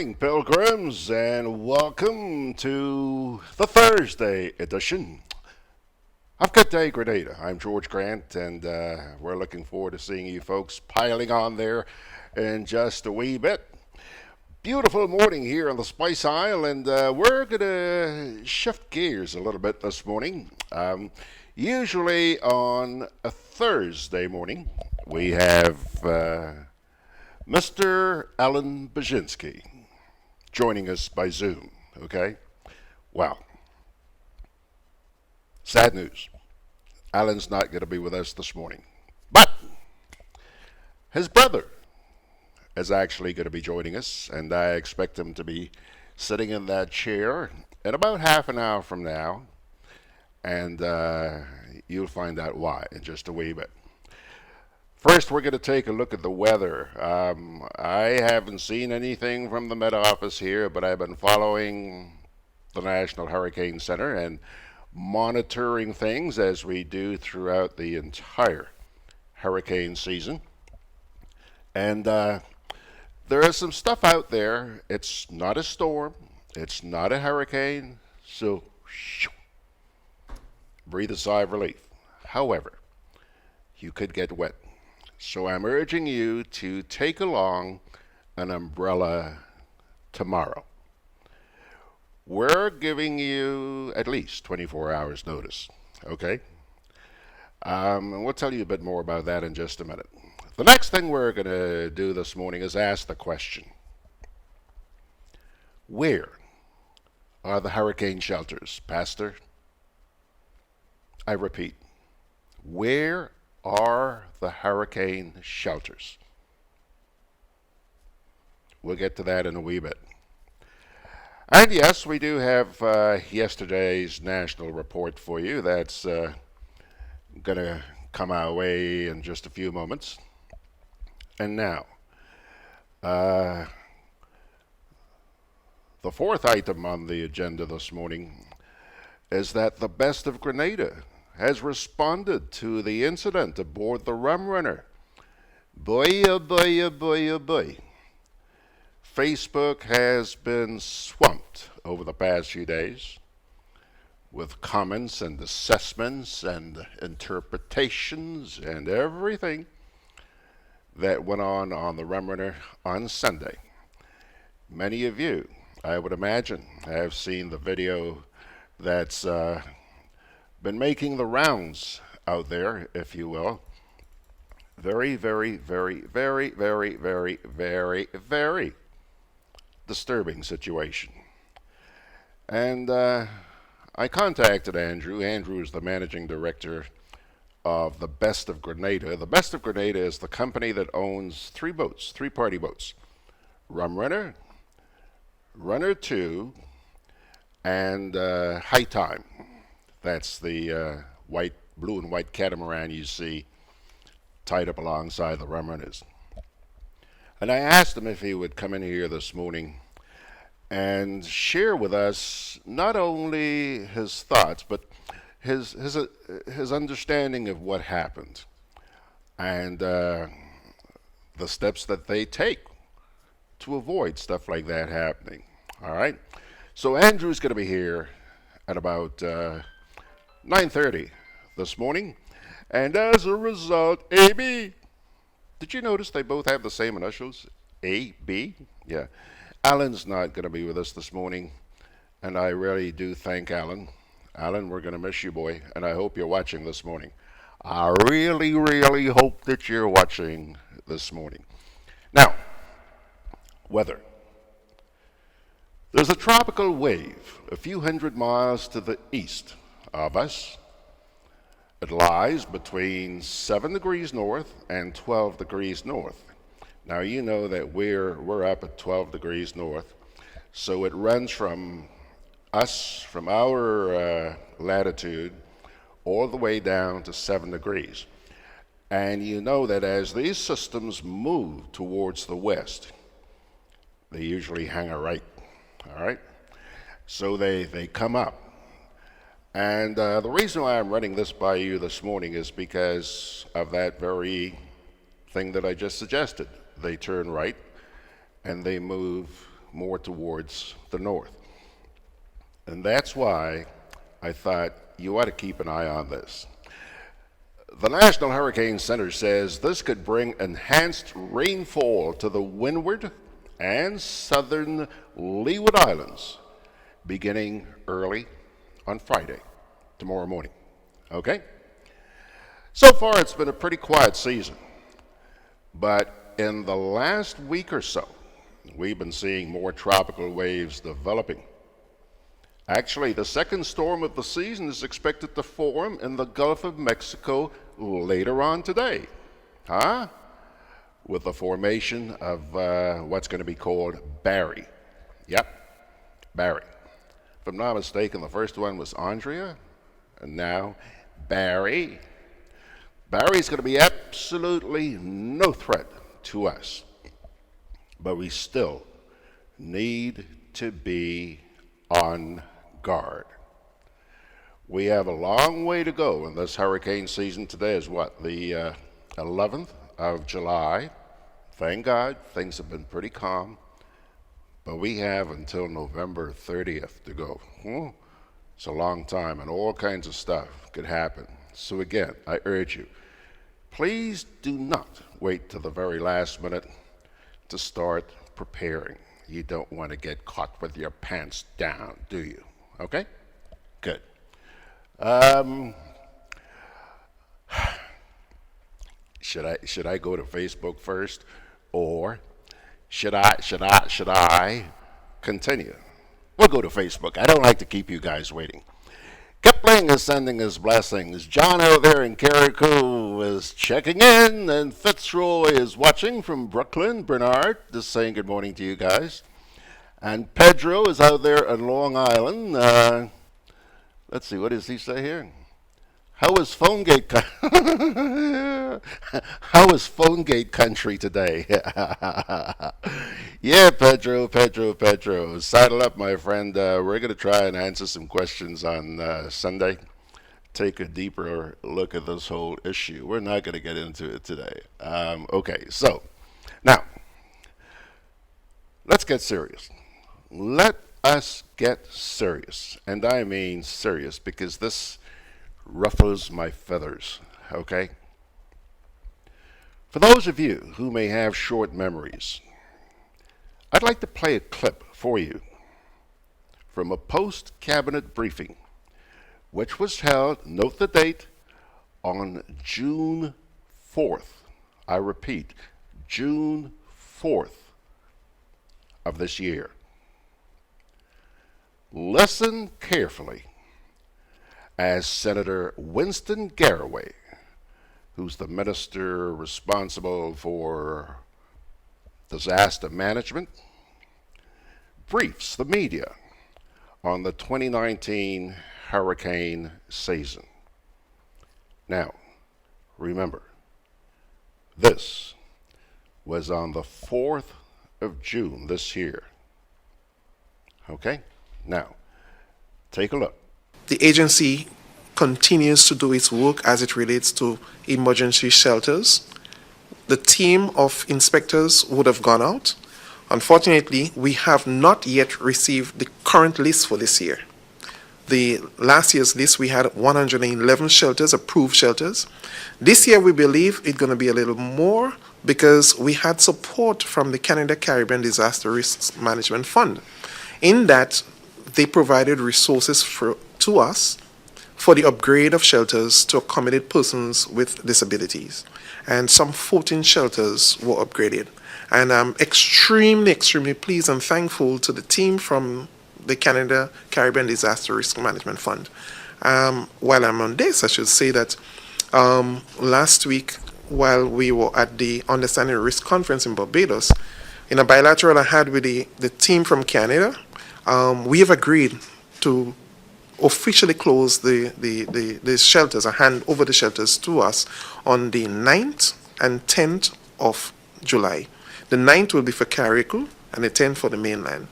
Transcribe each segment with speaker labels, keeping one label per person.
Speaker 1: morning, pilgrims, and welcome to the Thursday edition of Gudday Grenada. I'm George Grant, and we're looking forward to seeing you folks piling on there in just a wee bit. Beautiful morning here on the Spice Isle, and we're going to shift gears a little bit this morning. Usually on a Thursday morning, we have Mr. Alan Baczynski joining us by Zoom, okay? Well, sad news. Alan's not going to be with us this morning. But his brother is actually going to be joining us, and I expect him to be sitting in that chair in about half an hour from now, and you'll find out why in just a wee bit. First, we're going to take a look at the weather. I haven't seen anything from the Met Office here, but I've been following the National Hurricane Center and monitoring things as we do throughout the entire hurricane season. And there is some stuff out there. It's not a storm. It's not a hurricane. So, breathe a sigh of relief. However, you could get wet. So I'm urging you to take along an umbrella tomorrow. We're giving you at least 24 hours notice, okay? And we'll tell you a bit more about that in just a minute. The next thing we're going to do this morning is ask the question, where are the hurricane shelters, Pastor? I repeat, where are the hurricane shelters? We'll get to that in a wee bit. And yes, we do have yesterday's national report for you. That's going to come our way in just a few moments. And now, the fourth item on the agenda this morning is that the Best of Grenada has responded to the incident aboard the Rhum Runner. Boy, oh boy, oh boy, oh boy. Facebook has been swamped over the past few days with comments and assessments and interpretations and everything that went on the Rhum Runner on Sunday. Many of you, I would imagine, have seen the video that's been making the rounds out there, if you will. Very, very, very, very, very, very, very, very disturbing situation. And I contacted Andrew. Andrew is the managing director of the Best of Grenada. The Best of Grenada is the company that owns three boats, three party boats. Rhum Runner, Runner 2, and High Time. That's the blue and white catamaran you see tied up alongside the Rhum Runners. And I asked him if he would come in here this morning and share with us not only his thoughts, but his understanding of what happened and the steps that they take to avoid stuff like that happening. All right? So Andrew's going to be here at about 9:30 this morning. And as a result, AB. Did you notice they both have the same initials? AB? Yeah. Alan's not going to be with us this morning, and I really do thank Alan. Alan, we're going to miss you, boy, and I hope you're watching this morning. I really, really hope that you're watching this morning. Now, weather. There's a tropical wave a few hundred miles to the east of us. It lies between 7 degrees north and 12 degrees north. Now you know that we're up at 12 degrees north, so it runs from us, from our latitude, all the way down to 7 degrees. And you know that as these systems move towards the west, they usually hang a right, all right? So they come up. And the reason why I'm running this by you this morning is because of that very thing that I just suggested. They turn right and they move more towards the north. And that's why I thought you ought to keep an eye on this. The National Hurricane Center says this could bring enhanced rainfall to the windward and southern Leeward Islands beginning early on Friday, tomorrow morning. Okay? So far, it's been a pretty quiet season. But in the last week or so, we've been seeing more tropical waves developing. Actually, the second storm of the season is expected to form in the Gulf of Mexico later on today. Huh? With the formation of what's going to be called Barry. Yep, Barry. If I'm not mistaken, the first one was Andrea, and now Barry. Barry's going to be absolutely no threat to us, but we still need to be on guard. We have a long way to go in this hurricane season. Today is what, the 11th of July. Thank God, things have been pretty calm, but we have until November 30th to go. It's a long time, and all kinds of stuff could happen. So again, I urge you, please do not wait till the very last minute to start preparing. You don't want to get caught with your pants down, do you? Okay? Good. Should I go to Facebook first, or should I continue? We'll go to Facebook. I don't like to keep you guys waiting. Kipling is sending his blessings. John out there in Carriacou is checking in, and Fitzroy is watching from Brooklyn. Bernard is saying good morning to you guys. And Pedro is out there in Long Island. Let's see, what does he say here? How is PhoneGate How is PhoneGate country today? Yeah, Pedro. Saddle up, my friend. We're going to try and answer some questions on Sunday. Take a deeper look at this whole issue. We're not going to get into it today. Okay, so now let's get serious. Let us get serious. And I mean serious, because this ruffles my feathers, okay? For those of you who may have short memories, I'd like to play a clip for you from a post-cabinet briefing, which was held, note the date, on June 4th. I repeat, June 4th of this year. Listen carefully as Senator Winston Garraway, who's the minister responsible for disaster management, briefs the media on the 2019 hurricane season. Now, remember, this was on the 4th of June this year. Okay? Now, take a look.
Speaker 2: The agency continues to do its work as it relates to emergency shelters. The team of inspectors would have gone out. Unfortunately, we have not yet received the current list for this year. The last year's list, we had 111 shelters, approved shelters. This year, we believe it's going to be a little more because we had support from the Canada Caribbean Disaster Risk Management Fund. In that, they provided resources to us for the upgrade of shelters to accommodate persons with disabilities. And some 14 shelters were upgraded. And I'm extremely pleased and thankful to the team from the Canada Caribbean Disaster Risk Management Fund. While I'm on this, I should say that last week, while we were at the Understanding Risk Conference in Barbados, in a bilateral I had with the team from Canada, we have agreed to officially close the shelters, or hand over the shelters to us on the 9th and 10th of July. The 9th will be for Carriacou and the 10th for the mainland.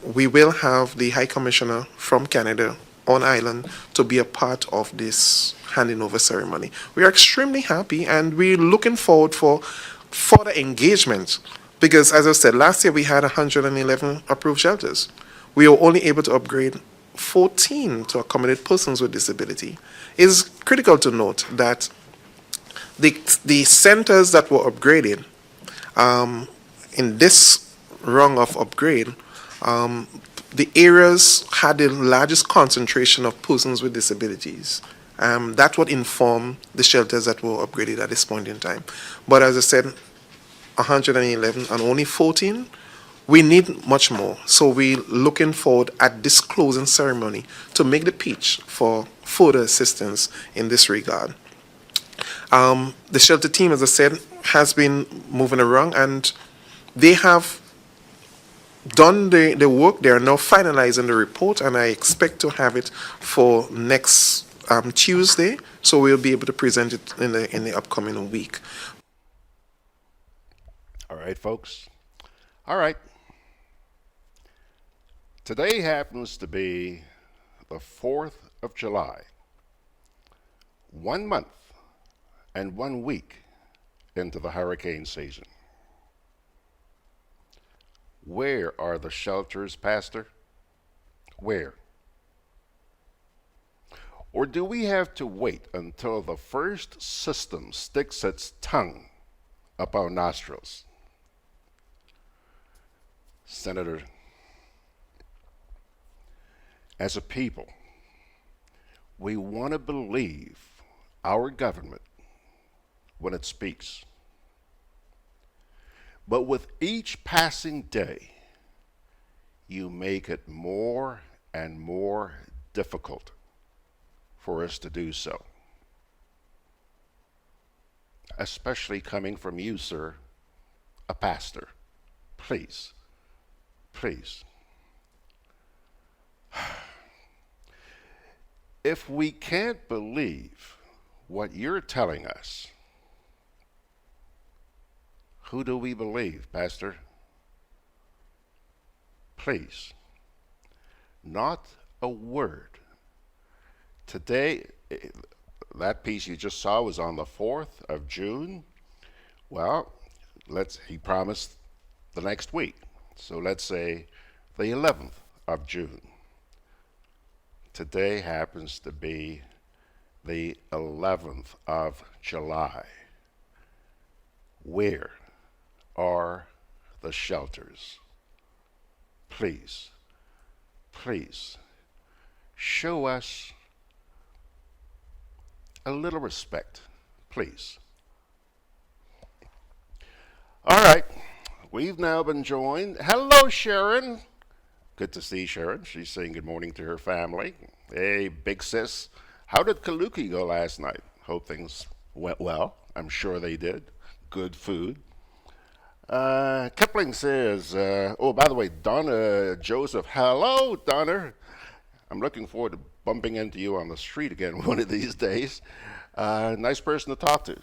Speaker 2: We will have the High Commissioner from Canada on island to be a part of this handing over ceremony. We are extremely happy and we're looking forward for further engagement, Because, as I said, last year we had 111 approved shelters. We were only able to upgrade 14 to accommodate persons with disability. It is critical to note that the centers that were upgraded in this rung of upgrade, the areas had the largest concentration of persons with disabilities. That would inform the shelters that were upgraded at this point in time. But as I said, 111 and only 14, we need much more. So we're looking forward at this closing ceremony to make the pitch for further assistance in this regard. The shelter team, as I said, has been moving around, and they have done the work. They are now finalizing the report, and I expect to have it for next Tuesday. So we'll be able to present it in the upcoming week.
Speaker 1: All right, folks. All right. Today happens to be the 4th of July, 1 month and 1 week into the hurricane season. Where are the shelters, Pastor? Where? Or do we have to wait until the first system sticks its tongue up our nostrils? Senator, as a people, we want to believe our government when it speaks. But with each passing day, you make it more and more difficult for us to do so. Especially coming from you, sir, a pastor. Please, please. If we can't believe what you're telling us, who do we believe, Pastor? Please, not a word. Today, that piece you just saw was on the 4th of June. Well, he promised the next week. So let's say the 11th of June. Today happens to be the 11th of July. Where are the shelters? Please, please, show us a little respect, please. All right, we've now been joined. Hello, Sharon. Good to see Sharon. She's saying good morning to her family. Hey, big sis. How did Kaluki go last night? Hope things went well. I'm sure they did. Good food. Kipling says, oh, by the way, Donna Joseph. Hello, Donna. I'm looking forward to bumping into you on the street again one of these days. Nice person to talk to.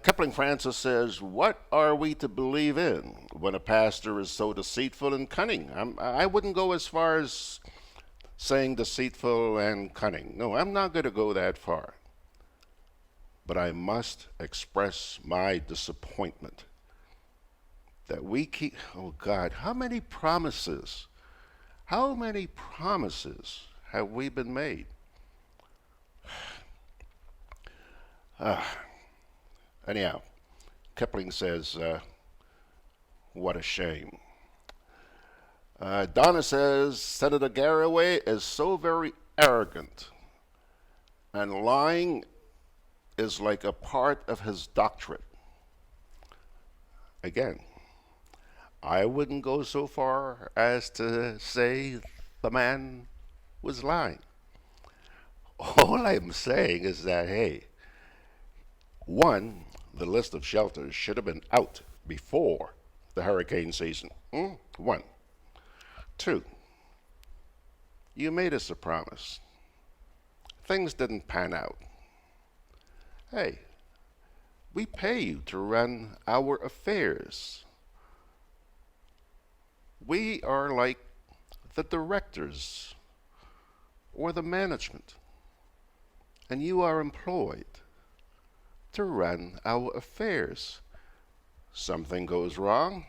Speaker 1: Kipling Francis says, what are we to believe in when a pastor is so deceitful and cunning? I wouldn't go as far as saying deceitful and cunning. No, I'm not going to go that far. But I must express my disappointment that we keep, oh God, how many promises have we been made? Anyhow, Kipling says, what a shame. Donna says, Senator Garraway is so very arrogant, and lying is like a part of his doctorate. Again, I wouldn't go so far as to say the man was lying. All I'm saying is that, hey, one, the list of shelters should have been out before the hurricane season. One. Two, you made us a promise. Things didn't pan out. Hey, we pay you to run our affairs. We are like the directors or the management, and you are employed to run our affairs. something goes wrong.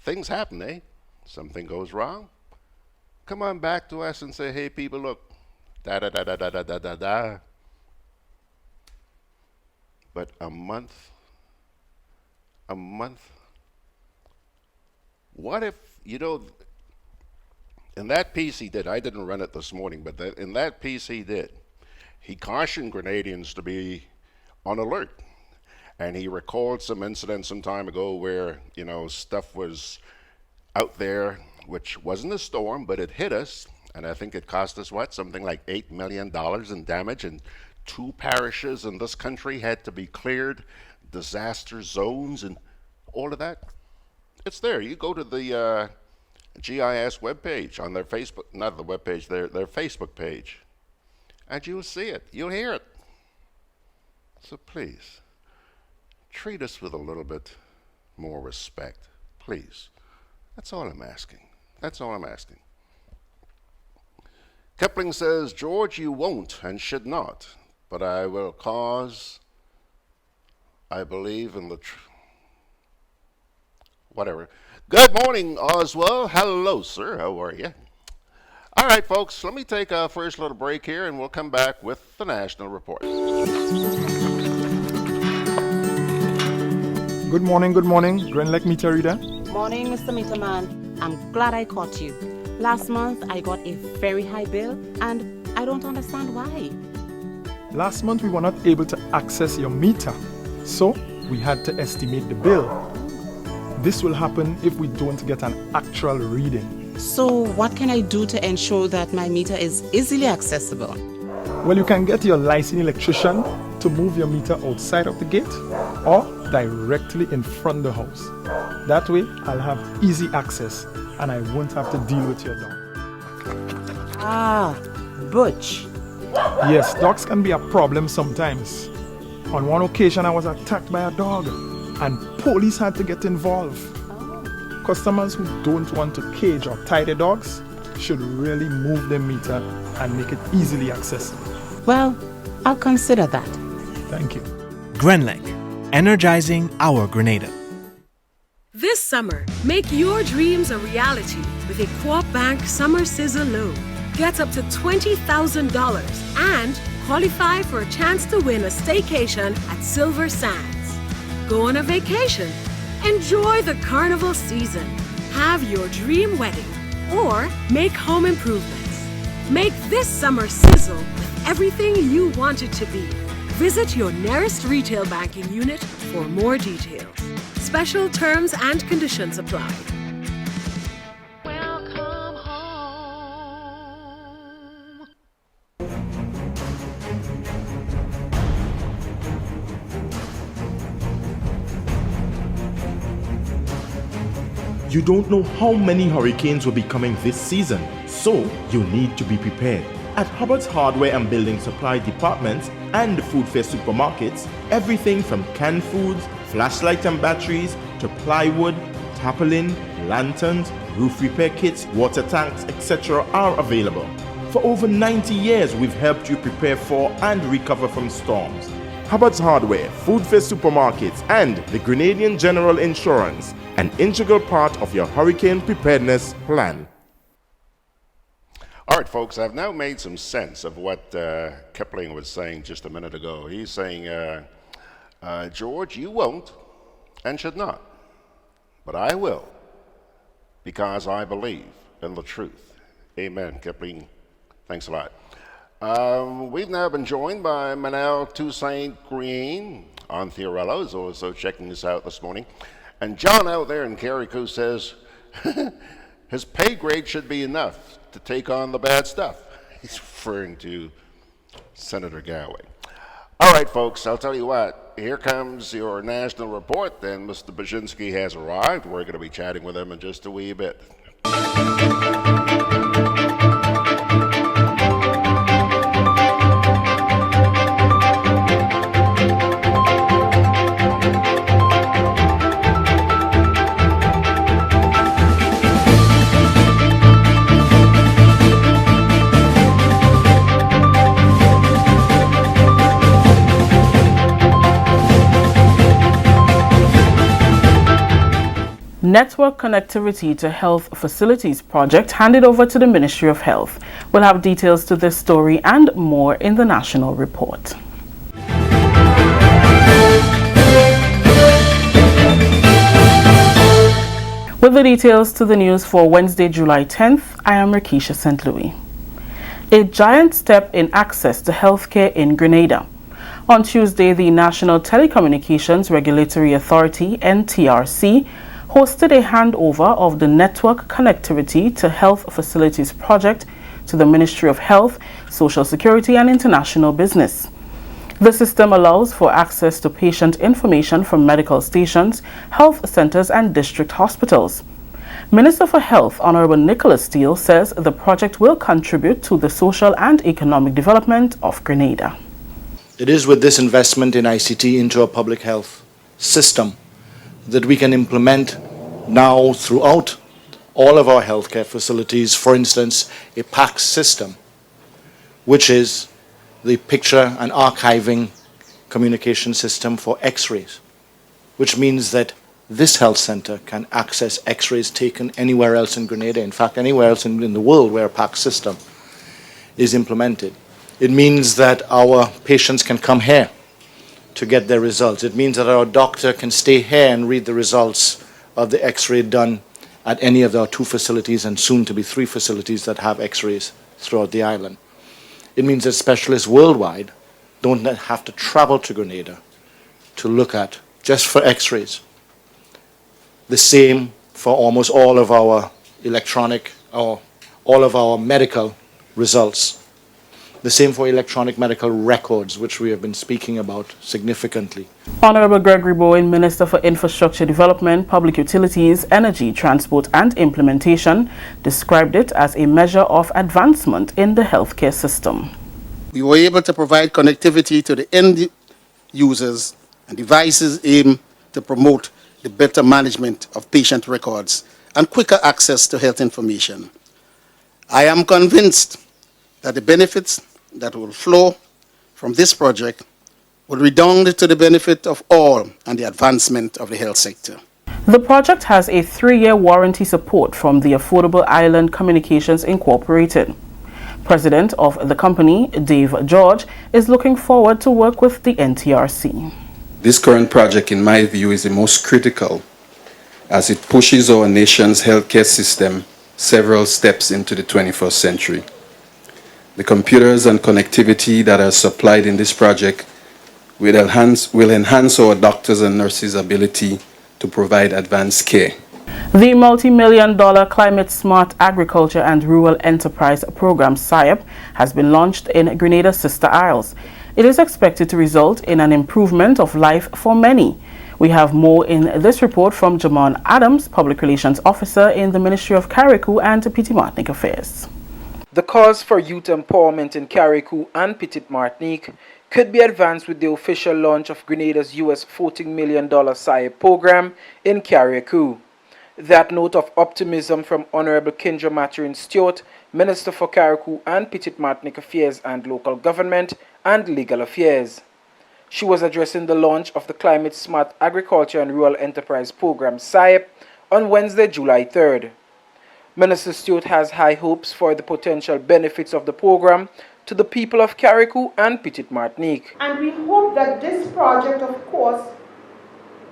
Speaker 1: Things happen, eh? Something goes wrong. Come on back to us and say, hey, people, look, da da da da da da da da da. But a month, what if, in that piece he did, I didn't run it this morning, but in that piece he did, he cautioned Grenadians to be on alert. And he recalled some incidents some time ago where, stuff was out there, which wasn't a storm, but it hit us. And I think it cost us, something like $8 million in damage. And 2 parishes in this country had to be cleared, disaster zones and all of that. It's there. You go to the GIS webpage on their Facebook, not the webpage, their Facebook page, and you'll see it. You'll hear it. So please, treat us with a little bit more respect, please. That's all I'm asking. That's all I'm asking. Kipling says, George, you won't and should not, but I will cause, I believe in the whatever. Good morning, Oswald. Hello, sir. How are you? All right, folks, let me take our first little break here, and we'll come back with the National Report.
Speaker 3: Good morning, Gren Lake Meter Reader.
Speaker 4: Morning, Mr. Meterman. I'm glad I caught you. Last month, I got a very high bill, and I don't understand why.
Speaker 3: Last month, we were not able to access your meter, so we had to estimate the bill. This will happen if we don't get an actual reading.
Speaker 4: So, what can I do to ensure that my meter is easily accessible?
Speaker 3: Well, you can get your licensed electrician to move your meter outside of the gate or directly in front of the house. That way, I'll have easy access and I won't have to deal with your dog.
Speaker 4: Ah, Butch.
Speaker 3: Yes, dogs can be a problem sometimes. On one occasion, I was attacked by a dog and police had to get involved. Customers who don't want to cage or tie their dogs should really move their meter and make it easily accessible.
Speaker 4: Well, I'll consider that.
Speaker 3: Thank you.
Speaker 5: GrenLake, energizing our Grenada.
Speaker 6: This summer, make your dreams a reality with a Co-op Bank Summer Sizzle Loan. Get up to $20,000 and qualify for a chance to win a staycation at Silver Sands. Go on a vacation. Enjoy the carnival season. Have your dream wedding or make home improvements. Make this summer sizzle with everything you want it to be. Visit your nearest retail banking unit for more details. Special terms and conditions apply. Welcome home.
Speaker 7: You don't know how many hurricanes will be coming this season, so you need to be prepared. At Hubbard's Hardware and Building Supply Departments and the Food Fair supermarkets, everything from canned foods, flashlights and batteries, to plywood, tarpaulin, lanterns, roof repair kits, water tanks, etc. are available. For over 90 years, we've helped you prepare for and recover from storms. Hubbard's Hardware, Food Fair supermarkets, and the Grenadian General Insurance, an integral part of your hurricane preparedness plan.
Speaker 1: All right, folks, I've now made some sense of what Kipling was saying just a minute ago. He's saying, George, you won't and should not, but I will, because I believe in the truth. Amen, Kipling. Thanks a lot. We've now been joined by Manel Toussaint Green on Theorello, who's also checking us out this morning. And John out there in Carriacou says his pay grade should be enough to take on the bad stuff. He's referring to Senator Galway. All right, folks, I'll tell you what. Here comes your national report, and Mr. Baczynski has arrived. We're going to be chatting with him in just a wee bit.
Speaker 8: Network Connectivity to Health Facilities project handed over to the Ministry of Health. We'll have details to this story and more in the national report. With the details to the news for Wednesday, July 10th, I am Rakisha St. Louis. A giant step in access to healthcare in Grenada. On Tuesday, the National Telecommunications Regulatory Authority, NTRC, hosted a handover of the Network Connectivity to Health Facilities project to the Ministry of Health, Social Security and International Business. The system allows for access to patient information from medical stations, health centers and district hospitals. Minister for Health, Honorable Nicholas Steele, says the project will contribute to the social and economic development of Grenada.
Speaker 9: It is with this investment in ICT into a public health system that we can implement now throughout all of our healthcare facilities, for instance, a PACS system, which is the picture and archiving communication system for X-rays, which means that this health center can access X-rays taken anywhere else in Grenada, in fact anywhere else in the world where a PACS system is implemented. It means that our patients can come here to get their results. It means that our doctor can stay here and read the results of the X-ray done at any of our 2 facilities and soon to be 3 facilities that have X-rays throughout the island. It means that specialists worldwide don't have to travel to Grenada to look at just for X-rays. The same for almost all of our electronic or all of our medical results. The same for electronic medical records, which we have been speaking about significantly.
Speaker 8: Honorable Gregory Bowen, Minister for Infrastructure Development, Public Utilities, Energy, Transport and Implementation, described it as a measure of advancement in the healthcare system.
Speaker 10: We were able to provide connectivity to the end users and devices aimed to promote the better management of patient records and quicker access to health information. I am convinced that the benefits that will flow from this project will redound to the benefit of all and the advancement of the health sector.
Speaker 8: The project has a 3-year warranty support from the Affordable Island Communications Incorporated. President of the company, Dave George, is looking forward to work with the NTRC.
Speaker 11: This current project, in my view, is the most critical as it pushes our nation's healthcare system several steps into the 21st century. The computers and connectivity that are supplied in this project will enhance our doctors' and nurses' ability to provide advanced care.
Speaker 8: The multi-million-dollar Climate Smart Agriculture and Rural Enterprise Program, SIAP, has been launched in Grenada's Sister Isles. It is expected to result in an improvement of life for many. We have more in this report from Jamon Adams, Public Relations Officer in the Ministry of Carriacou and Petite Martinique Affairs.
Speaker 12: The cause for youth empowerment in Carriacou and Petite Martinique could be advanced with the official launch of Grenada's US $14 million SIAP program in Carriacou. That note of optimism from Honorable Kendra Maturin Stewart, Minister for Carriacou and Petite Martinique Affairs and Local Government and Legal Affairs. She was addressing the launch of the Climate Smart Agriculture and Rural Enterprise Program SIAP on Wednesday, July 3rd. Minister Stewart has high hopes for the potential benefits of the program to the people of Carriacou and Petite Martinique.
Speaker 13: And we hope that this project, of course,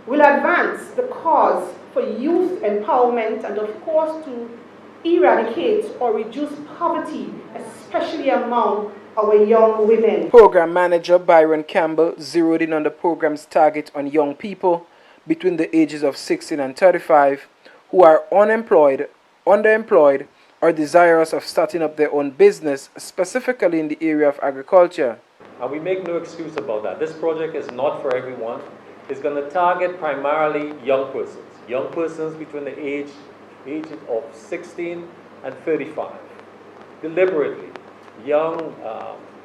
Speaker 13: will advance the cause for youth empowerment and, of course, to eradicate or reduce poverty, especially among our young women.
Speaker 12: Program Manager Byron Campbell zeroed in on the program's target on young people between the ages of 16 and 35 who are unemployed, underemployed, or desirous of starting up their own business, specifically in the area of agriculture.
Speaker 14: And we make no excuse about that. This project is not for everyone. It's going to target primarily young persons between the ages of 16 and 35. Deliberately, young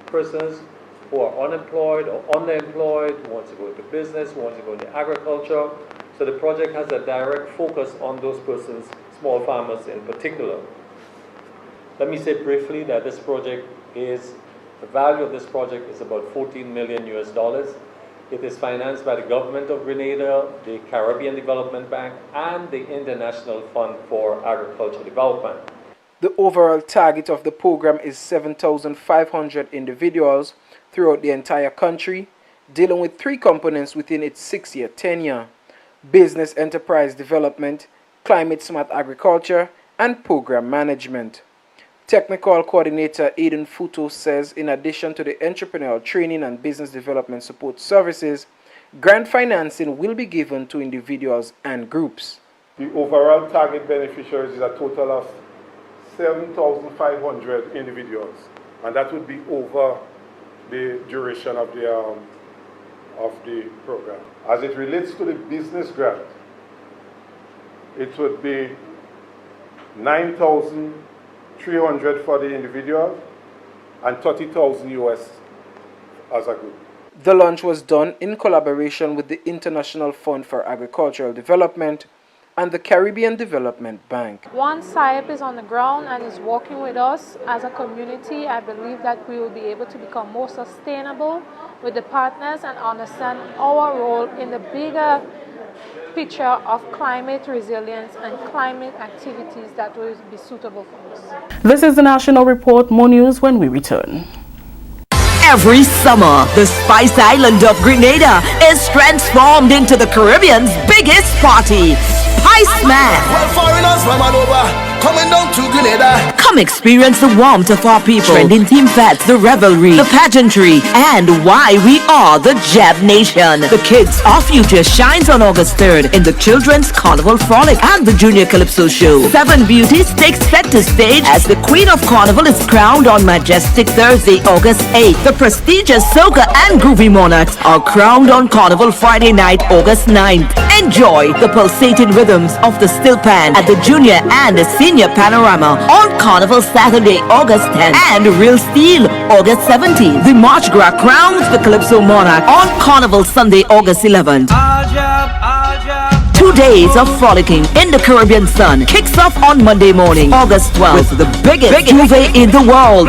Speaker 14: persons who are unemployed or underemployed, who want to go into business, who want to go into agriculture. So the project has a direct focus on those persons, small farmers in particular. Let me say briefly that the value of this project is about $14 million US. It is financed by the government of Grenada, the Caribbean Development Bank, and the International Fund for Agricultural Development.
Speaker 12: The overall target of the program is 7,500 individuals throughout the entire country, dealing with 3 components within its 6-year tenure: business enterprise development, climate-smart agriculture, and program management. Technical Coordinator Aiden Futo says in addition to the entrepreneurial training and business development support services, grant financing will be given to individuals and groups.
Speaker 15: The overall target beneficiaries is a total of 7,500 individuals, and that would be over the duration of the program. As it relates to the business grant, it would be 9,300 for the individual and 30,000 US as a group.
Speaker 12: The launch was done in collaboration with the International Fund for Agricultural Development and the Caribbean Development Bank.
Speaker 16: Once SIEP is on the ground and is working with us as a community, I believe that we will be able to become more sustainable with the partners and understand our role in the bigger picture of climate resilience and climate activities that will be suitable for us.
Speaker 8: This is the National Report. More news when we return.
Speaker 17: Every summer, the Spice Island of Grenada is transformed into the Caribbean's biggest party, Spice Man.
Speaker 18: Well, foreigners from all over, coming down to Grenada.
Speaker 17: Come experience the warmth of our people, trending theme fetes, the revelry, the pageantry, and why we are the Jab Nation. The Kids Our Future shines on August 3rd in the Children's Carnival Frolic and the Junior Calypso Show. 7 beauties take center stage as the Queen of Carnival is crowned on majestic Thursday, August 8th. The prestigious Soca and Groovy Monarchs are crowned on Carnival Friday night, August 9th. Enjoy the pulsating rhythms of the Still Pan at the Junior and the Senior Panorama on Carnival Saturday, August 10th, and Real Steel, August 17th. The March Gras crowns the Calypso Monarch on Carnival Sunday, August 11th. 2 days of frolicking in the Caribbean sun kicks off on Monday morning, August 12th, with the biggest juve in the world,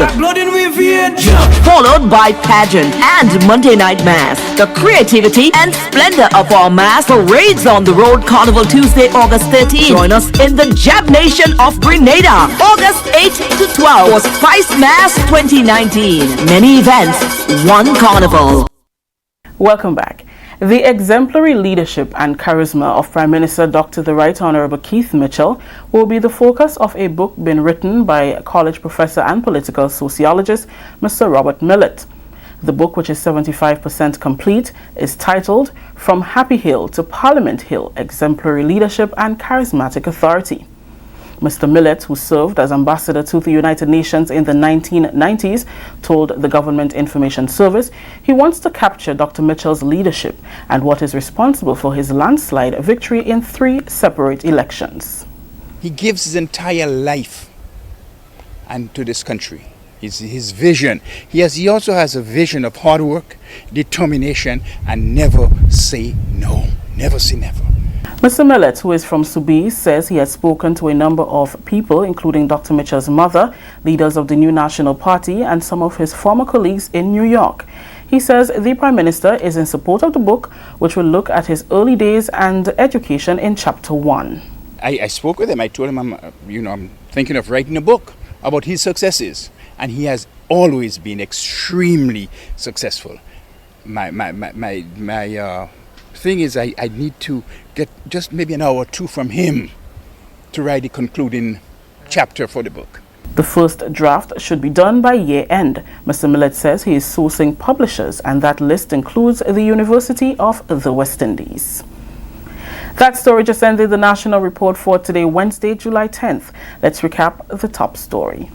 Speaker 17: followed by pageant and Monday night mass. The creativity and splendor of our mass parades on the road Carnival Tuesday, August 13th. Join us in the Jab Nation of Grenada, August 8 to 12 for Spice Mass 2019. Many events, one carnival.
Speaker 8: Welcome back. The exemplary leadership and charisma of Prime Minister Dr. the Right Honorable Keith Mitchell will be the focus of a book being written by college professor and political sociologist Mr. Robert Millett. The book, which is 75% complete, is titled From Happy Hill to Parliament Hill: Exemplary Leadership and Charismatic Authority. Mr. Millett, who served as ambassador to the United Nations in the 1990s, told the Government Information Service he wants to capture Dr. Mitchell's leadership and what is responsible for his landslide victory in 3 separate elections.
Speaker 19: He gives his entire life and to this country. His vision. He also has a vision of hard work, determination, and never say no. Never say never.
Speaker 8: Mr. Millett, who is from Subi, says he has spoken to a number of people, including Dr. Mitchell's mother, leaders of the New National Party, and some of his former colleagues in New York. He says the Prime Minister is in support of the book, which will look at his early days and education in Chapter 1.
Speaker 19: I spoke with him. I told him I'm thinking of writing a book about his successes, and he has always been extremely successful. My thing is I need to get just maybe an hour or 2 from him to write the concluding chapter for the book.
Speaker 8: The first draft should be done by year end. Mr. Millett says he is sourcing publishers, and that list includes the University of the West Indies. That story just ended the National Report for today, Wednesday, July 10th. Let's recap the top story.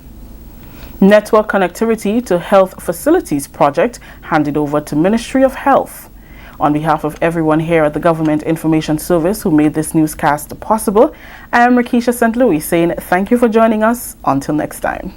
Speaker 8: Network connectivity to health facilities project handed over to Ministry of Health. On behalf of everyone here at the Government Information Service who made this newscast possible, I am Rakisha St. Louis saying thank you for joining us. Until next time.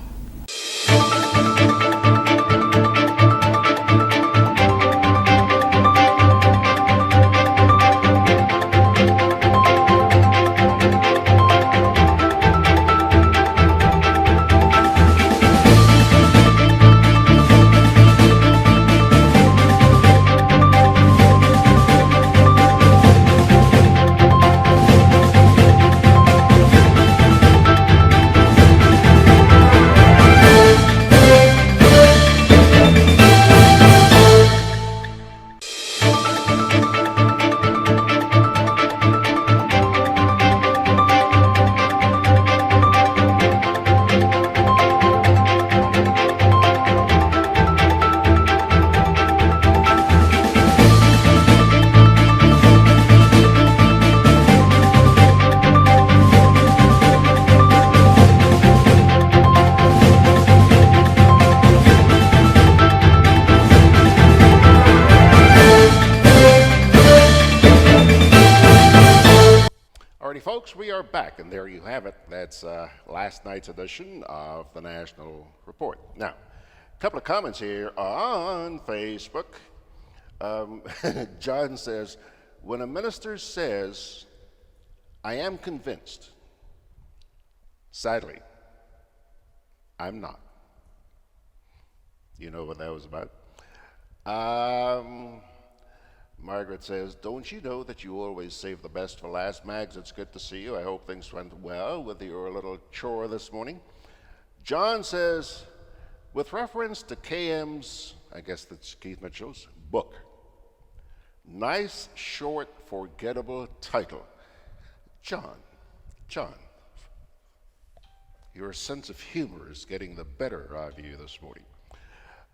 Speaker 1: and there you have it. That's last night's edition of the National Report. Now, a couple of comments here on Facebook. John says, when a minister says, I am convinced, sadly, I'm not. You know what that was about? Margaret says, don't you know that you always save the best for last? Mags, it's good to see you. I hope things went well with your little chore this morning. John says, with reference to KM's, I guess that's Keith Mitchell's, book, nice, short, forgettable title. John, your sense of humor is getting the better of you this morning.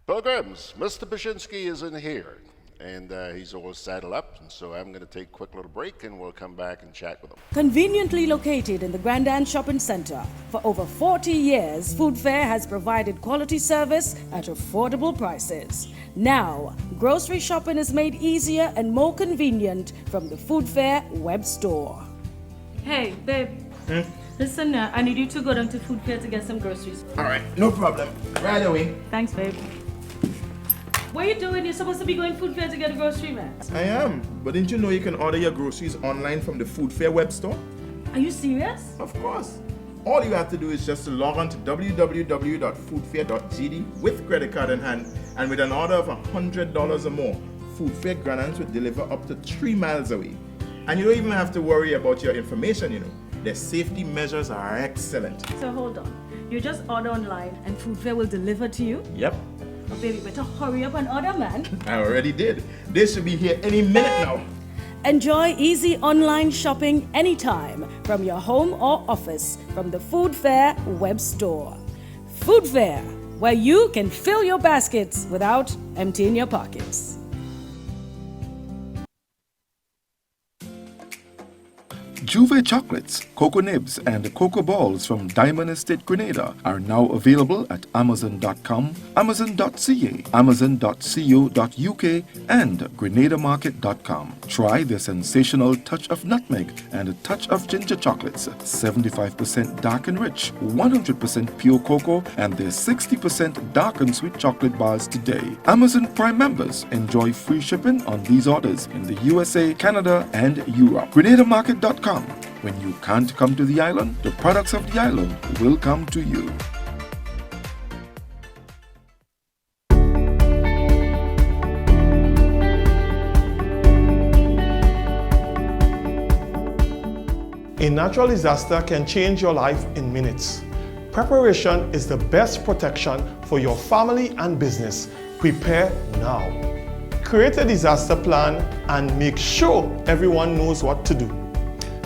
Speaker 1: Pilgrims, Mr. Bashinsky is in here, and he's all saddled up, and so I'm going to take a quick little break, and we'll come back and chat with him.
Speaker 20: Conveniently located in the Grandstand Shopping Center, for over 40 years, Food Fair has provided quality service at affordable prices. Now, grocery shopping is made easier and more convenient from the Food Fair web store.
Speaker 21: Hey, babe. Listen, I need you to go down to Food Fair to get some groceries.
Speaker 7: All right, no problem. Right away.
Speaker 21: Thanks, babe. What are you doing? You're supposed to be going Food Fair to get a grocery, man.
Speaker 7: I am, but didn't you know you can order your groceries online from the Food Fair web store?
Speaker 21: Are you serious?
Speaker 7: Of course. All you have to do is just to log on to www.foodfair.gd with credit card in hand, and with an order of $100 or more, Food Fair Grenadans will deliver up to 3 miles away. And you don't even have to worry about your information, you know. Their safety measures are excellent.
Speaker 21: So hold on. You just order online and Food Fair will deliver to you?
Speaker 7: Yep.
Speaker 21: Oh, baby, better hurry up and order, man.
Speaker 7: I already did. They should be here any minute now.
Speaker 20: Enjoy easy online shopping anytime from your home or office from the Food Fair web store. Food Fair, where you can fill your baskets without emptying your pockets.
Speaker 22: Juve chocolates, cocoa nibs, and cocoa balls from Diamond Estate Grenada are now available at Amazon.com, Amazon.ca, Amazon.co.uk, and GrenadaMarket.com. Try the sensational touch of nutmeg and a touch of ginger chocolates, 75% dark and rich, 100% pure cocoa, and their 60% dark and sweet chocolate bars today. Amazon Prime members enjoy free shipping on these orders in the USA, Canada, and Europe. GrenadaMarket.com. When you can't come to the island, the products of the island will come to you.
Speaker 3: A natural disaster can change your life in minutes. Preparation is the best protection for your family and business. Prepare now. Create a disaster plan and make sure everyone knows what to do.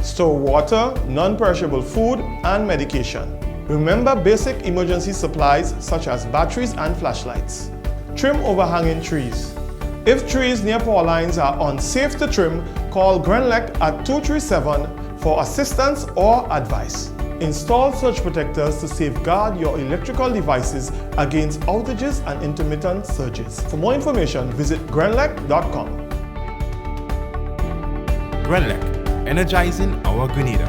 Speaker 3: Store water, non-perishable food, and medication. Remember basic emergency supplies such as batteries and flashlights. Trim overhanging trees. If trees near power lines are unsafe to trim, call GRENADA at 237 for assistance or advice. Install surge protectors to safeguard your electrical devices against outages and intermittent surges. For more information, visit grenlac.com.
Speaker 5: Grenlac, energizing our Grenada.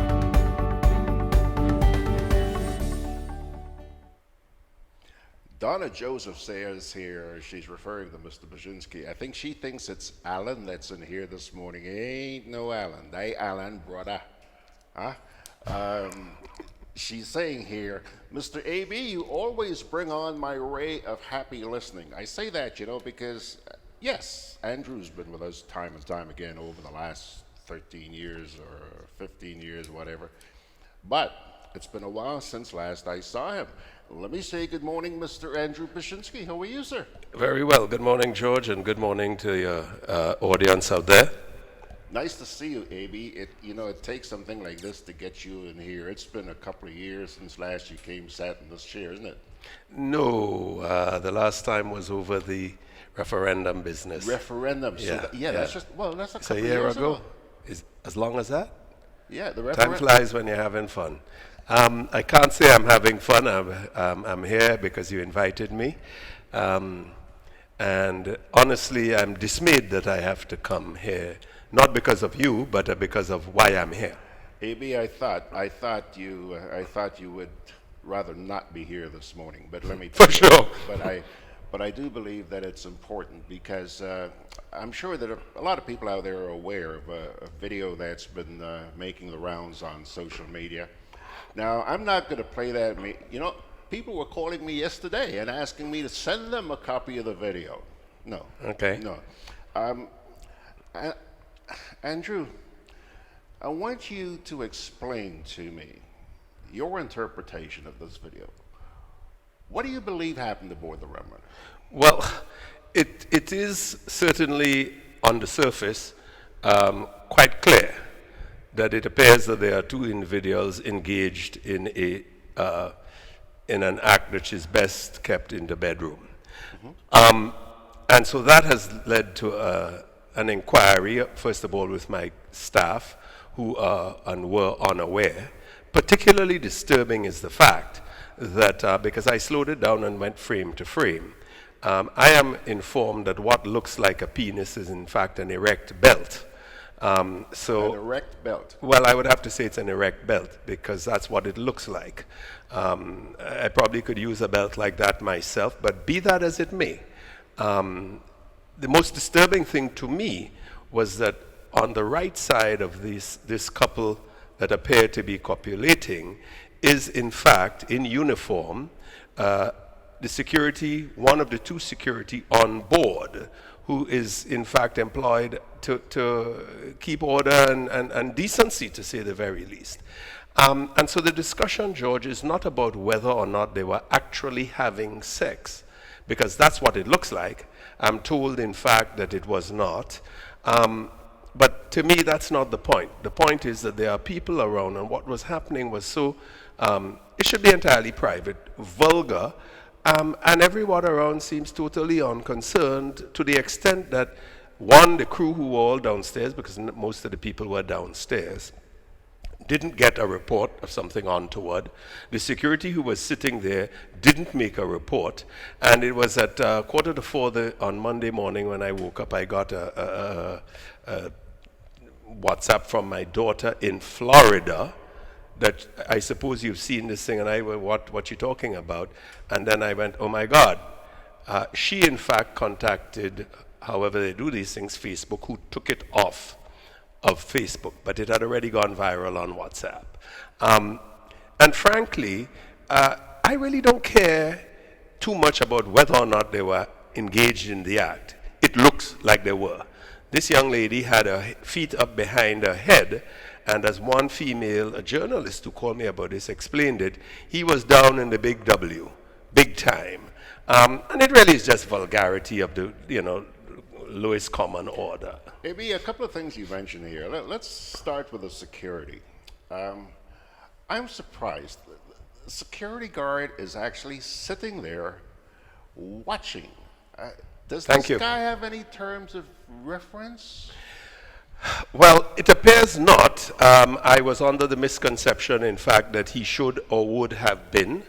Speaker 1: Donna Joseph says here, she's referring to Mr. Baczynski. I think she thinks it's Alan that's in here this morning. Ain't no Alan. They Alan, brother. Huh? She's saying here, Mr. A.B., you always bring on my ray of happy listening. I say that, you know, because, yes, Andrew's been with us time and time again over the last 13 years or 15 years, whatever. But it's been a while since last I saw him. Let me say good morning, Mr. Andrew Baczynski. How are you, sir?
Speaker 23: Very well. Good morning, George, and good morning to your audience out there.
Speaker 1: Nice to see you, A.B. It takes something like this to get you in here. It's been a couple of years since last you came sat in this chair, isn't it?
Speaker 23: No, the last time was over the referendum business.
Speaker 1: Referendum.
Speaker 23: Yeah,
Speaker 1: So that's just, that's a
Speaker 23: It's
Speaker 1: couple
Speaker 23: a
Speaker 1: of
Speaker 23: year
Speaker 1: years
Speaker 23: ago. Is as long as that?
Speaker 1: Yeah, the
Speaker 23: Time
Speaker 1: referendum.
Speaker 23: flies when you're having fun. I can't say I'm having fun. I'm here because you invited me. And honestly, I'm dismayed that I have to come here. Not because of you, but because of why I'm here.
Speaker 1: AB, I thought you would rather not be here this morning, but let me tell
Speaker 23: For
Speaker 1: you,
Speaker 23: sure.
Speaker 1: but I do believe that it's important because I'm sure that a lot of people out there are aware of a video that's been making the rounds on social media. Now, I'm not going to play that. You know, people were calling me yesterday and asking me to send them a copy of the video. No.
Speaker 23: Okay.
Speaker 1: No. Andrew, I want you to explain to me your interpretation of this video. What do you believe happened aboard the Rhum Runner?
Speaker 23: Well, it is certainly on the surface quite clear that it appears that there are two individuals engaged in an act which is best kept in the bedroom. And so that has led to an inquiry, first of all, with my staff, who are and were unaware. Particularly disturbing is the fact that because I slowed it down and went frame to frame, I am informed that what looks like a penis is in fact an erect belt.
Speaker 1: An erect belt?
Speaker 23: Well, I would have to say it's an erect belt because that's what it looks like. I probably could use a belt like that myself, but be that as it may, the most disturbing thing to me was that on the right side of this couple that appear to be copulating is in fact in uniform the security, one of the two security on board, who is in fact employed to keep order and decency, to say the very least. And so the discussion, George, is not about whether or not they were actually having sex, because that's what it looks like. I'm told, in fact, that it was not. But to me, that's not the point. The point is that there are people around, and what was happening was so, it should be entirely private, vulgar, and everyone around seems totally unconcerned, to the extent that, one, the crew who were all downstairs, because most of the people were downstairs, didn't get a report of something untoward. The security who was sitting there didn't make a report, and it was at 3:45 on Monday morning when I woke up. I got a WhatsApp from my daughter in Florida that I suppose you've seen this thing, and I went, what you talking about? And then I went, oh my God. She in fact contacted, however they do these things, Facebook, who took it off of Facebook, but it had already gone viral on WhatsApp. And frankly, I really don't care too much about whether or not they were engaged in the act. It looks like they were. This young lady had her feet up behind her head, and as one female, a journalist who called me about this, explained it, he was down in the big W, big time. And it really is just vulgarity of the, lowest common order.
Speaker 1: Maybe a couple of things you mentioned here. Let's start with the security. I'm surprised. The security guard is actually sitting there watching. Does this guy have any terms of reference?
Speaker 23: Well, it appears not. I was under the misconception, in fact, that he should or would have been.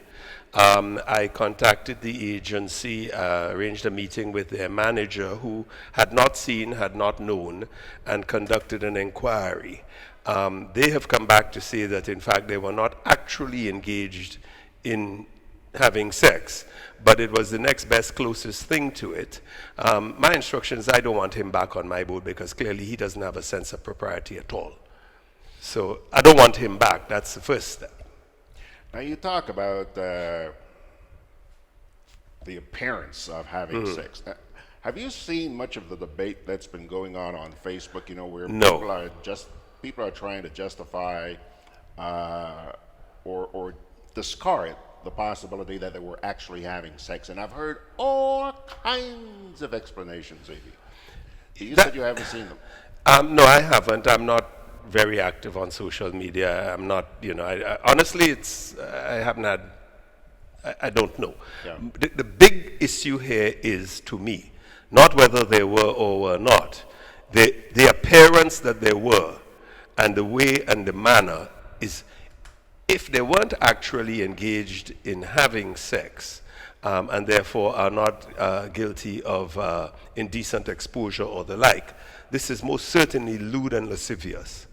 Speaker 23: I contacted the agency, arranged a meeting with their manager, who had not seen, had not known, and conducted an inquiry. They have come back to say that, in fact, they were not actually engaged in having sex, but it was the next best, closest thing to it. My instructions, I don't want him back on my boat because clearly he doesn't have a sense of propriety at all. So I don't want him back. That's the first step.
Speaker 1: Now you talk about the appearance of having sex. Now, have you seen much of the debate that's been going on Facebook? Where people are trying to justify or discard the possibility that they were actually having sex, and I've heard all kinds of explanations. You said you haven't seen them.
Speaker 23: No, I haven't. I'm not very active on social media. I'm not, honestly, I haven't had, I don't know.
Speaker 1: Yeah.
Speaker 23: The big issue here is, to me, not whether they were or were not. The appearance that they were and the way and the manner is, if they weren't actually engaged in having sex, and therefore are not guilty of indecent exposure or the like, this is most certainly lewd and lascivious.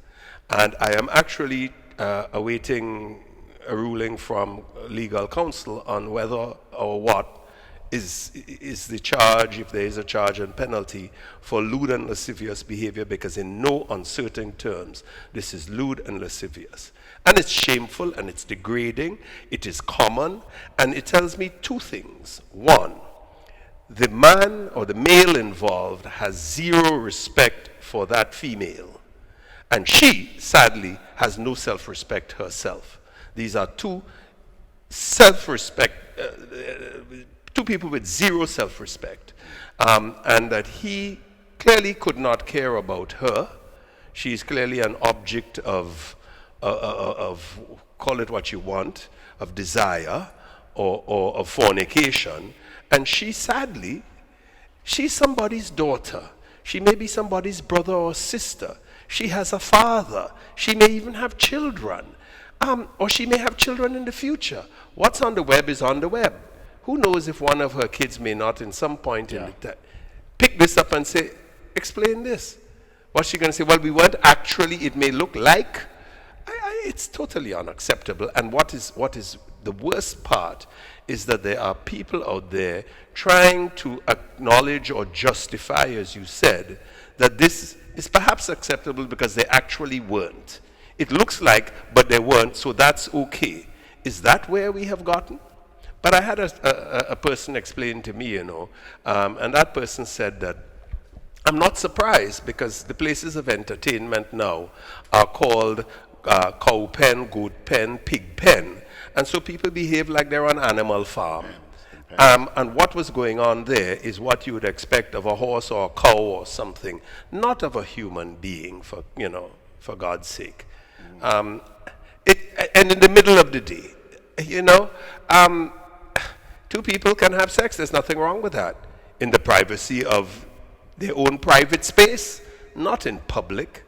Speaker 23: And I am actually awaiting a ruling from legal counsel on whether or what is the charge, if there is a charge and penalty for lewd and lascivious behavior, because in no uncertain terms, this is lewd and lascivious. And it's shameful and it's degrading, it is common, and it tells me two things. One, the man or the male involved has zero respect for that female. And she, sadly, has no self-respect herself. These are two two people with zero self-respect. And that he clearly could not care about her. She is clearly an object of call it what you want, of desire or of fornication. And she, sadly, she's somebody's daughter. She may be somebody's brother or sister. She has a father. She may even have children. Or she may have children in the future. What's on the web is on the web. Who knows if one of her kids may not in some point in the pick this up and say, explain this. What's she going to say? Well, we weren't actually, it may look like. It's totally unacceptable. And what is the worst part is that there are people out there trying to acknowledge or justify, as you said, that this is perhaps acceptable because they actually weren't. It looks like, but they weren't, so that's okay. Is that where we have gotten? But I had a person explain to me, and that person said that I'm not surprised because the places of entertainment now are called cow pen, goat pen, pig pen. And so people behave like they're on Animal Farm. And what was going on there is what you would expect of a horse or a cow or something, not of a human being, for God's sake. And in the middle of the day, two people can have sex. There's nothing wrong with that. In the privacy of their own private space, not in public.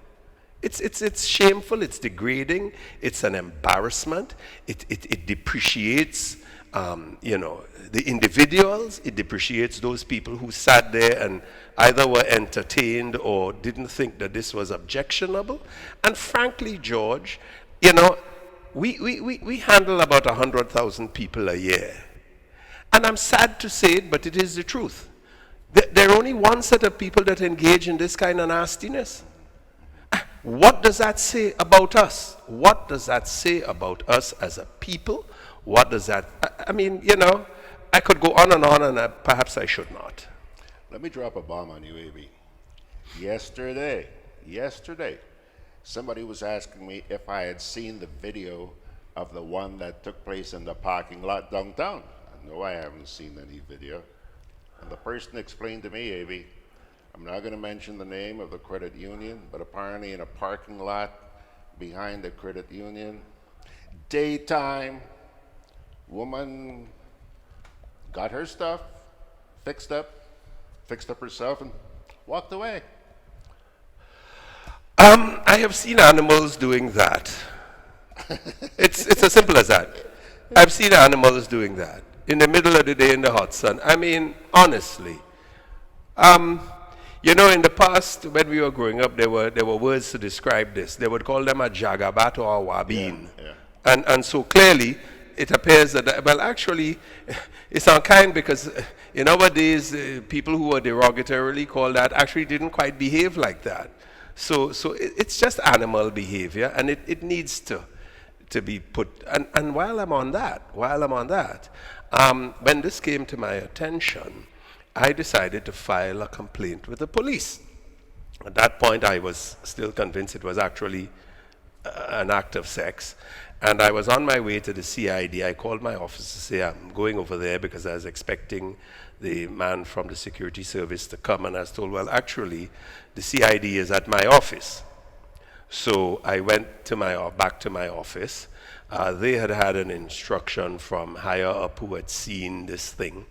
Speaker 23: It's shameful, it's degrading, it's an embarrassment, it depreciates the individuals, it depreciates those people who sat there and either were entertained or didn't think that this was objectionable. And frankly, George, we handle about 100,000 people a year. And I'm sad to say it, but it is the truth. There are only one set of people that engage in this kind of nastiness. What does that say about us? What does that say about us as a people? What does that, I could go on and perhaps I should not.
Speaker 1: Let me drop a bomb on you, AB. Yesterday, somebody was asking me if I had seen the video of the one that took place in the parking lot downtown. No, I haven't seen any video. And the person explained to me, AB, I'm not going to mention the name of the credit union, but apparently in a parking lot behind the credit union, daytime, woman got her stuff, fixed up herself, and walked away.
Speaker 23: I have seen animals doing that. It's as simple as that. I've seen animals doing that in the middle of the day in the hot sun. Honestly. In the past, when we were growing up, there were words to describe this. They would call them a jagabat or a wabin. Yeah. And so clearly, it appears that, well, actually, it's unkind because nowadays, people who were derogatorily called that actually didn't quite behave like that. So it's just animal behavior, and it needs to be put. And while I'm on that, when this came to my attention, I decided to file a complaint with the police. At that point, I was still convinced it was actually an act of sex. And I was on my way to the CID. I called my office to say I'm going over there because I was expecting the man from the security service to come. And I was told, well, actually, the CID is at my office. So I went back to my office. They had an instruction from higher up who had seen this thing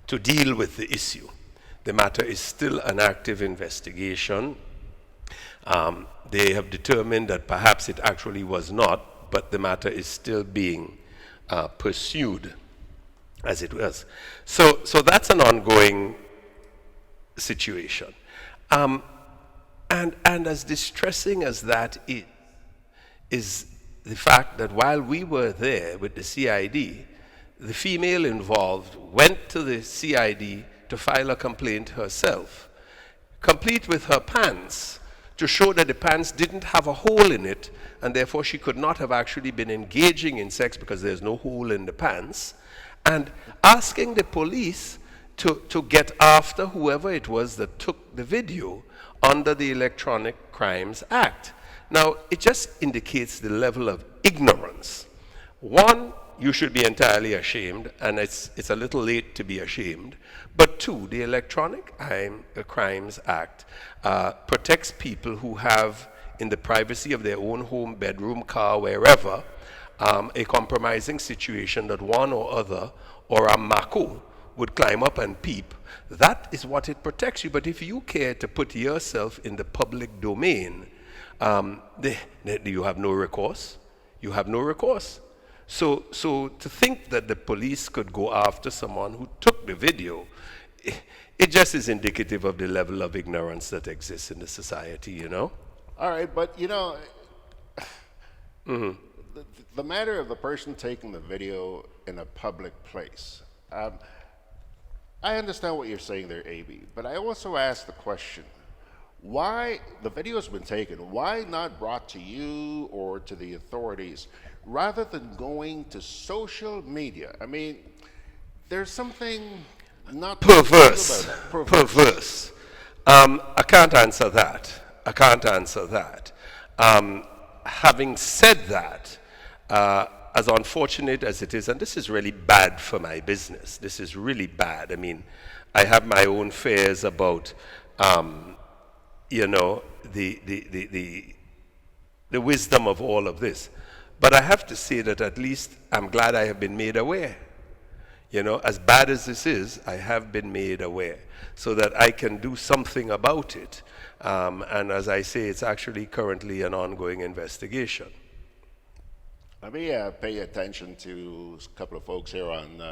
Speaker 23: to deal with the issue. The matter is still an active investigation. They have determined that perhaps it actually was not, but the matter is still being pursued as it was. So that's an ongoing situation. And And as distressing as that is the fact that while we were there with the CID, the female involved went to the CID to file a complaint herself, complete with her pants, to show that the pants didn't have a hole in it, and therefore she could not have actually been engaging in sex because there's no hole in the pants, and asking the police to get after whoever it was that took the video under the Electronic Crimes Act. Now, it just indicates the level of ignorance. One, you should be entirely ashamed, and it's a little late to be ashamed. But two, the Electronic Crimes Act protects people who have, in the privacy of their own home, bedroom, car, wherever, a compromising situation that one or other or a mako would climb up and peep. That is what it protects you. But if you care to put yourself in the public domain, you have no recourse. You have no recourse. So to think that the police could go after someone who took the video, it just is indicative of the level of ignorance that exists in the society, you know?
Speaker 1: All right, but you know, the matter of the person taking the video in a public place, I understand what you're saying there, AB, but I also ask the question, why, the video's been taken, why not brought to you or to the authorities rather than going to social media? I mean, there's something not
Speaker 23: perverse.
Speaker 1: About it.
Speaker 23: Perverse. I can't answer that. I can't answer that. Having said that, as unfortunate as it is, and this is really bad for my business, this is really bad. I mean, I have my own fears about, you know, the wisdom of all of this. But I have to say that at least I'm glad I have been made aware. You know, as bad as this is, I have been made aware so that I can do something about it. And as I say, it's actually currently an ongoing investigation.
Speaker 1: Let me pay attention to a couple of folks here on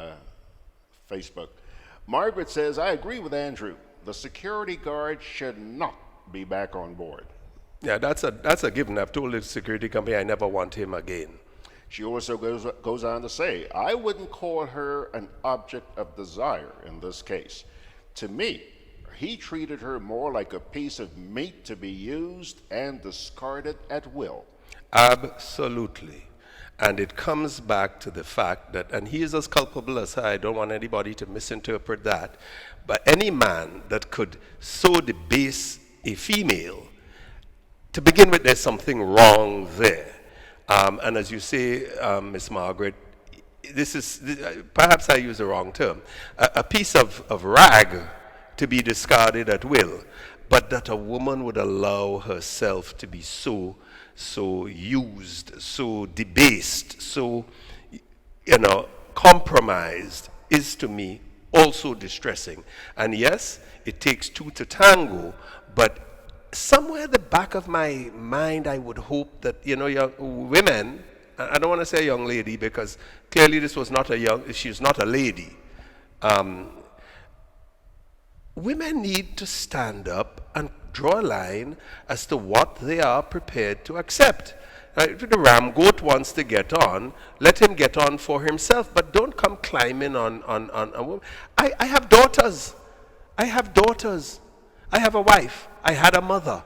Speaker 1: Facebook. Margaret says, I agree with Andrew. The security guard should not be back on board.
Speaker 23: Yeah, that's a given. I've told the security company I never want him again.
Speaker 1: She also goes on to say, I wouldn't call her an object of desire in this case. To me, he treated her more like a piece of meat to be used and discarded at will.
Speaker 23: Absolutely. And it comes back to the fact that, and he is as culpable as I don't want anybody to misinterpret that, but any man that could so debase a female, to begin with, there's something wrong there. And as you say, Miss Margaret, this is, perhaps I use the wrong term, a piece of rag to be discarded at will, but that a woman would allow herself to be so used, so debased, so, you know, compromised is to me also distressing. And yes, it takes two to tango, but somewhere at the back of my mind, I would hope that, you know, young women, I don't want to say young lady because clearly this was not she's not a lady. Women need to stand up and draw a line as to what they are prepared to accept. If the ram goat wants to get on, let him get on for himself, but don't come climbing on a woman. I have daughters. I have daughters. I have a wife. I had a mother.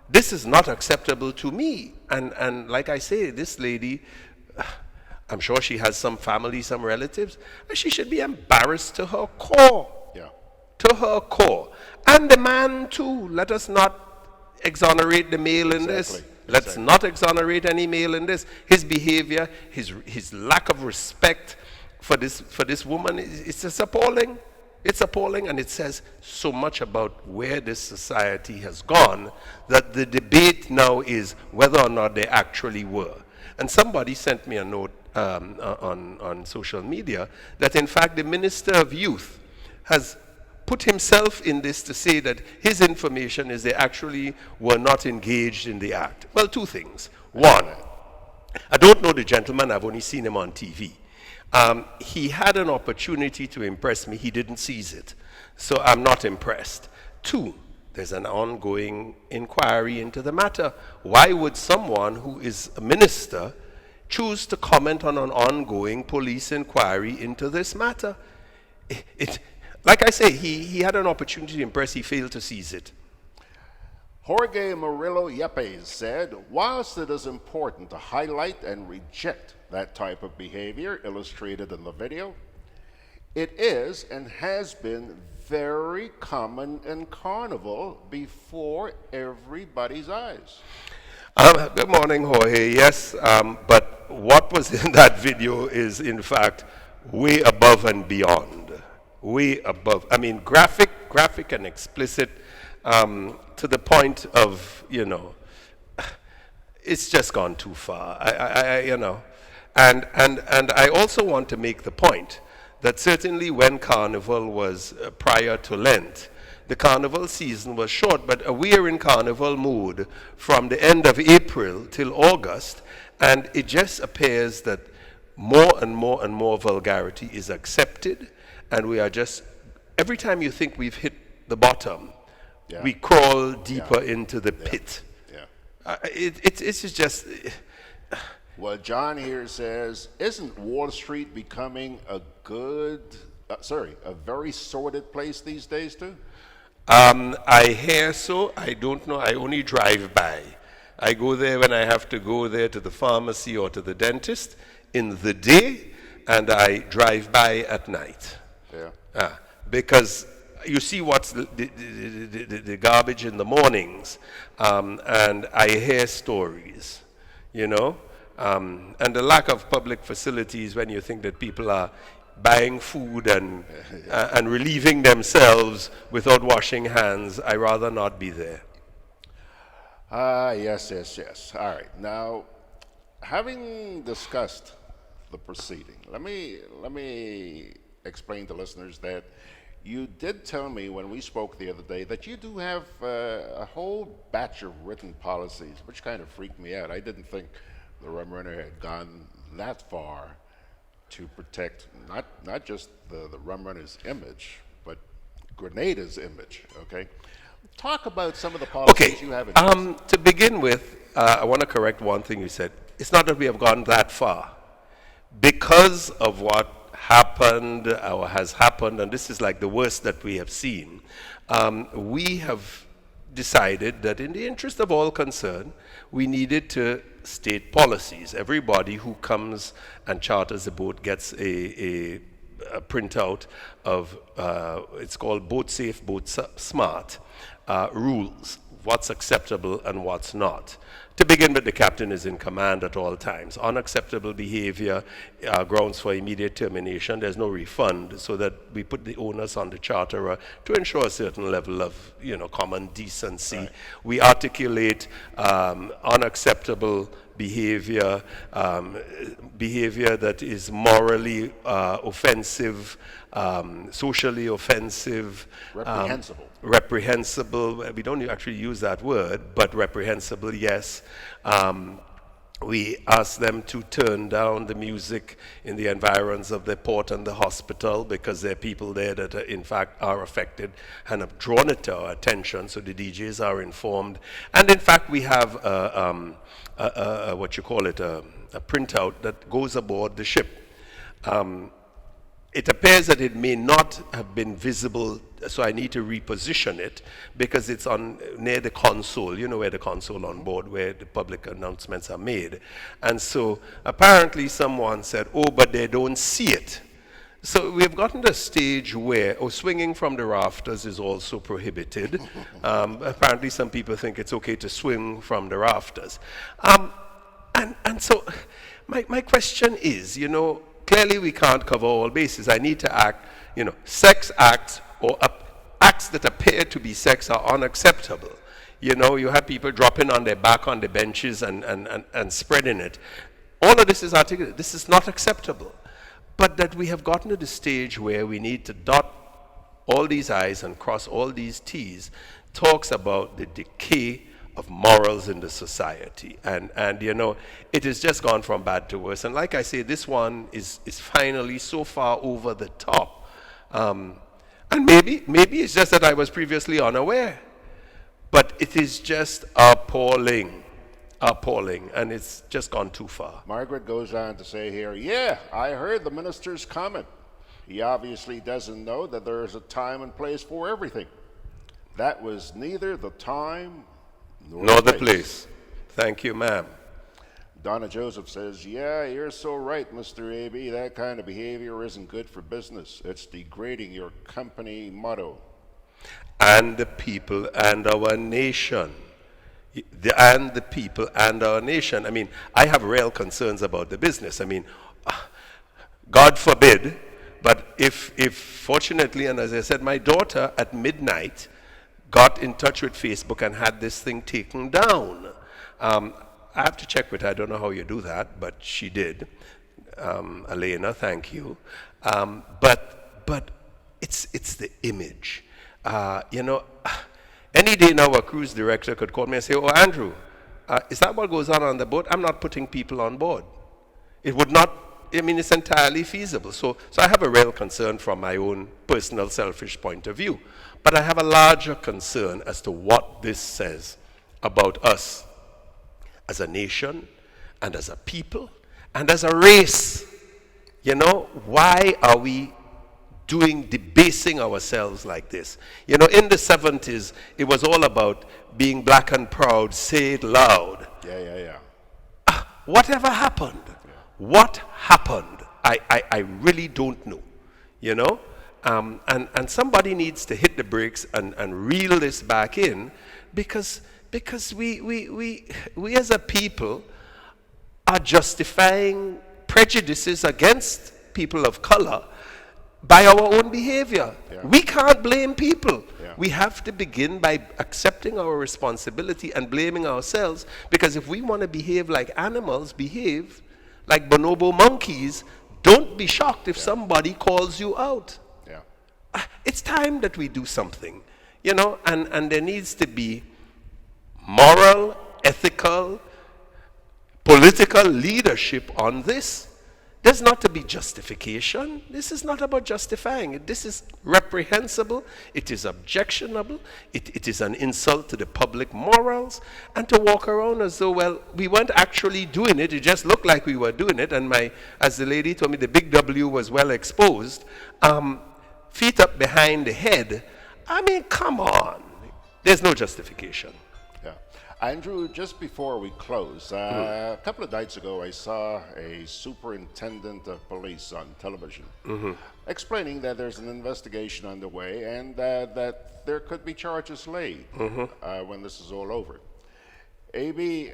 Speaker 23: This is not acceptable to me. And like I say, this lady, I'm sure she has some family, some relatives, and she should be embarrassed to her core.
Speaker 1: Yeah.
Speaker 23: To her core. And the man too. Let us not exonerate the male in this. Let's not exonerate any male in this. His behavior, his lack of respect for this woman, it's just appalling. It's appalling, and it says so much about where this society has gone that the debate now is whether or not they actually were. And somebody sent me a note on social media that in fact the Minister of Youth has put himself in this to say that his information is they actually were not engaged in the act. Well, two things. One, I don't know the gentleman, I've only seen him on TV. He had an opportunity to impress me, he didn't seize it. So I'm not impressed. Two, There's an ongoing inquiry into the matter. Why would someone who is a minister choose to comment on an ongoing police inquiry into this matter? Like I say, he had an opportunity to impress, he failed to seize it.
Speaker 1: Jorge Murillo Yepes said, whilst it is important to highlight and reject that type of behavior illustrated in the video, it is and has been very common in Carnival before everybody's eyes.
Speaker 23: Good morning, Jorge. Yes, but what was in that video is, in fact, way above and beyond. Way above. I mean, graphic and explicit, to the point of, it's just gone too far. And I also want to make the point that certainly when Carnival was prior to Lent, the Carnival season was short, but we are in Carnival mood from the end of April till August, and it just appears that more and more and more vulgarity is accepted, and we are just, every time you think we've hit the bottom, we crawl deeper into the pit. It's just...
Speaker 1: Well, John here says, isn't Wall Street becoming a very sordid place these days too?
Speaker 23: I hear so. I don't know. I only drive by. I go there when I have to go there to the pharmacy or to the dentist in the day, and I drive by at night. Because you see what's the garbage in the mornings, and I hear stories, and the lack of public facilities when you think that people are buying food and relieving themselves without washing hands. I rather not be there.
Speaker 1: Yes. All right. Now, having discussed the proceeding, let me explain to listeners that you did tell me when we spoke the other day that you do have a whole batch of written policies, which kind of freaked me out. I didn't think the Rhum Runner had gone that far to protect not just the Rhum Runner's image, but Grenada's image, okay? Talk about some of the policies you have in place.
Speaker 23: To begin with, I want to correct one thing you said. It's not that we have gone that far. Because of what happened or has happened, and this is like the worst that we have seen, we have decided that in the interest of all concerned, we needed to state policies. Everybody who comes and charters a boat gets a printout of, it's called Boat Safe, Boat Smart rules, what's acceptable and what's not. To begin with, the captain is in command at all times. Unacceptable behavior, grounds for immediate termination. There's no refund, so that we put the onus on the charterer to ensure a certain level of, common decency. Right. We articulate unacceptable behavior, behavior that is morally offensive, socially offensive, reprehensible. We don't actually use that word, but reprehensible, yes. We ask them to turn down the music in the environs of the port and the hospital, because there are people there that in fact are affected and have drawn it to our attention, so the DJs are informed. And in fact, we have a printout that goes aboard the ship. It appears that it may not have been visible, so I need to reposition it, because it's near the console, where the console on board, where the public announcements are made. And so apparently someone said, oh, but they don't see it. So we've gotten to a stage where swinging from the rafters is also prohibited. Apparently some people think it's okay to swing from the rafters. And so my question is, clearly we can't cover all bases. I need to act, sex acts or acts that appear to be sex are unacceptable. You have people dropping on their back on the benches and spreading it. All of this is articulated. This is not acceptable. But that we have gotten to the stage where we need to dot all these I's and cross all these T's talks about the decay of morals in the society. And it has just gone from bad to worse. And like I say, this one is finally so far over the top. And maybe it's just that I was previously unaware. But it is just appalling, and it's just gone too far.
Speaker 1: Margaret goes on to say here, yeah, I heard the minister's comment. He obviously doesn't know that there is a time and place for everything. That was neither the time nor
Speaker 23: the place. Thank you, ma'am.
Speaker 1: Donna Joseph says, yeah, you're so right, Mr. A.B. That kind of behavior isn't good for business. It's degrading your company motto.
Speaker 23: And the people and our nation. And the people and our nation. I mean, I have real concerns about the business. I mean, God forbid, but if fortunately, and as I said, my daughter at midnight got in touch with Facebook and had this thing taken down. I have to check with her. I don't know how you do that, but she did. Elena, thank you. But it's the image. You know, any day now a cruise director could call me and say, oh, Andrew, is that what goes on the boat? I'm not putting people on board. It would not, I mean, it's entirely feasible. So I have a real concern from my own personal selfish point of view. But I have a larger concern as to what this says about us as a nation and as a people and as a race. You know, why are we debasing ourselves like this? You know, in the 70s, it was all about being black and proud, say it loud.
Speaker 1: Yeah.
Speaker 23: Whatever happened? Yeah. What happened? I really don't know, you know? And somebody needs to hit the brakes and reel this back in because we as a people are justifying prejudices against people of color by our own behavior. Yeah. We can't blame people. Yeah. We have to begin by accepting our responsibility and blaming ourselves, because if we want to behave like animals, behave like bonobo monkeys. Don't be shocked if somebody calls you out. Yeah. It's time that we do something, you know, and there needs to be moral, ethical, political leadership on this. There's not to be justification. This is not about justifying it. This is reprehensible. It is objectionable. It is an insult to the public morals. And to walk around as though, well, we weren't actually doing it. It just looked like we were doing it. And as the lady told me, the big W was well exposed. Feet up behind the head. I mean, come on. There's no justification.
Speaker 1: Yeah. Andrew, just before we close, a couple of nights ago I saw a superintendent of police on television explaining that there's an investigation underway and that there could be charges laid when this is all over. A.B.,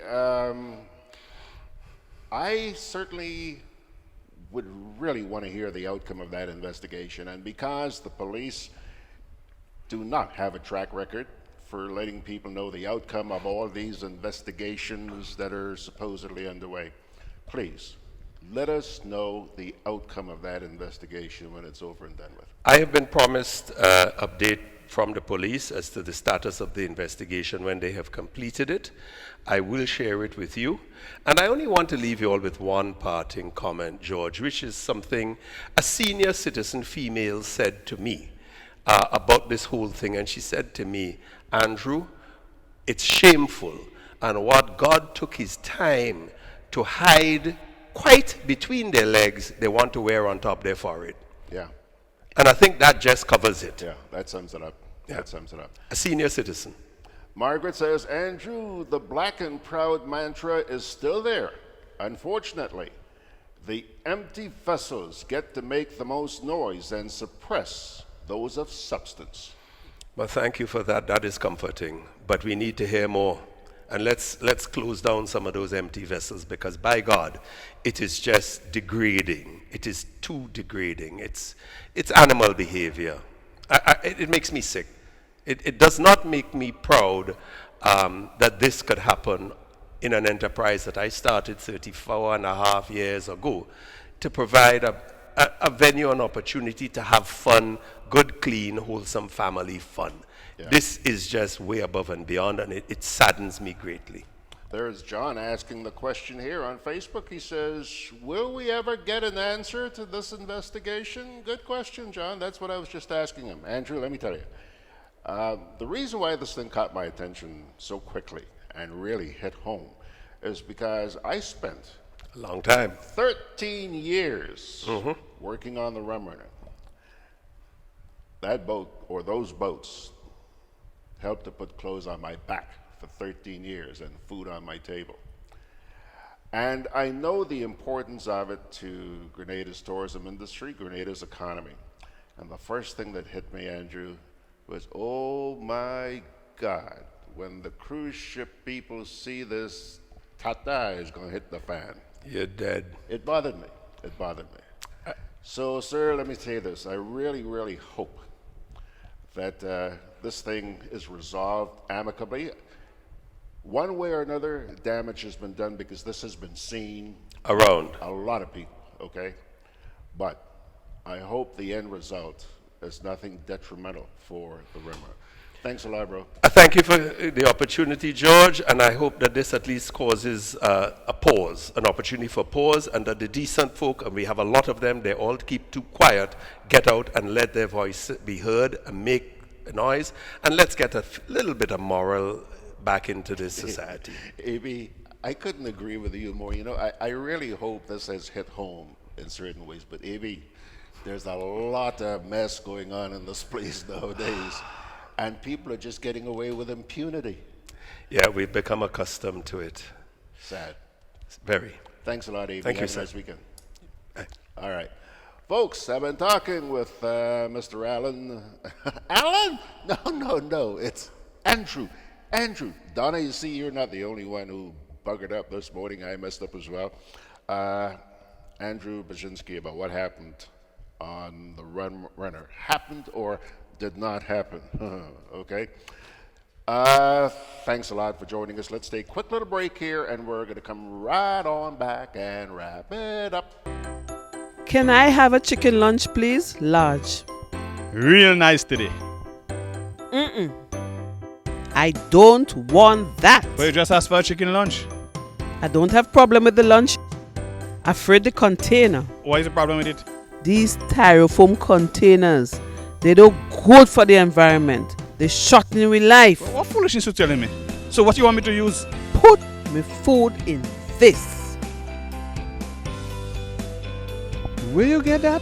Speaker 1: I certainly would really want to hear the outcome of that investigation, and because the police do not have a track record for letting people know the outcome of all these investigations that are supposedly underway, please let us know the outcome of that investigation when it's over and done with.
Speaker 23: I have been promised an update from the police as to the status of the investigation when they have completed it. I will share it with you. And I only want to leave you all with one parting comment, George, which is something a senior citizen female said to me about this whole thing. And she said to me, Andrew, it's shameful, and what God took his time to hide quite between their legs, they want to wear on top their forehead.
Speaker 1: Yeah.
Speaker 23: And I think that just covers it.
Speaker 1: Yeah, that sums it up. Yeah. That sums it up.
Speaker 23: A senior citizen.
Speaker 1: Margaret says, Andrew, the black and proud mantra is still there. Unfortunately, the empty vessels get to make the most noise and suppress those of substance.
Speaker 23: Well, thank you for that. That is comforting. But we need to hear more. And let's close down some of those empty vessels, because by God, it is just degrading. It is too degrading. It's animal behavior. It makes me sick. It does not make me proud that this could happen in an enterprise that I started 34 and a half years ago to provide a venue, an opportunity to have fun, good, clean, wholesome family fun. Yeah. This is just way above and beyond, and it saddens me greatly.
Speaker 1: There's John asking the question here on Facebook. He says, will we ever get an answer to this investigation? Good question, John. That's what I was just asking him. Andrew, let me tell you. The reason why this thing caught my attention so quickly and really hit home is because I spent
Speaker 23: a long time,
Speaker 1: 13 years working on the Rhum Runner. That boat, or those boats, helped to put clothes on my back for 13 years and food on my table. And I know the importance of it to Grenada's tourism industry, Grenada's economy. And the first thing that hit me, Andrew, was, oh my God, when the cruise ship people see this, ta-ta is going to hit the fan.
Speaker 23: You're dead.
Speaker 1: It bothered me. It bothered me. So, sir, let me say this. I really, really hope that this thing is resolved amicably. One way or another, damage has been done because this has been seen
Speaker 23: around
Speaker 1: a lot of people, okay? But I hope the end result is nothing detrimental for the Rhum Runner. Thanks a lot, bro.
Speaker 23: Thank you for the opportunity, George, and I hope that this at least causes a pause, an opportunity for pause, and that the decent folk, and we have a lot of them, they all keep too quiet, get out and let their voice be heard and make a noise, and let's get a little bit of moral back into this society.
Speaker 1: A.B., I couldn't agree with you more. You know, I really hope this has hit home in certain ways, but A.B., there's a lot of mess going on in this place nowadays. And people are just getting away with impunity.
Speaker 23: Yeah, we've become accustomed to it.
Speaker 1: Sad.
Speaker 23: Very.
Speaker 1: Thanks a lot, A.B.
Speaker 23: Thank you,
Speaker 1: Have
Speaker 23: sir.
Speaker 1: a nice weekend. All right. Folks, I've been talking with Mr. Allen. Allen? No. It's Andrew. Andrew. Donna, you see, you're not the only one who buggered up this morning. I messed up as well. Andrew Baczynski, about what happened on the Rhum Runner. Happened or did not happen. Okay. Thanks a lot for joining us. Let's take a quick little break here, and we're going to come right on back and wrap it up.
Speaker 2: Can I have a chicken lunch, please? Large.
Speaker 4: Real nice today.
Speaker 2: I don't want that.
Speaker 4: Well, you just asked for a chicken lunch.
Speaker 2: I don't have problem with the lunch. Afraid the container.
Speaker 4: What is the problem with it?
Speaker 2: These styrofoam containers, they don't good for the environment. They shorten with life.
Speaker 4: What foolishness you telling me? So what you want me to use?
Speaker 2: Put my food in this.
Speaker 4: Where you get that?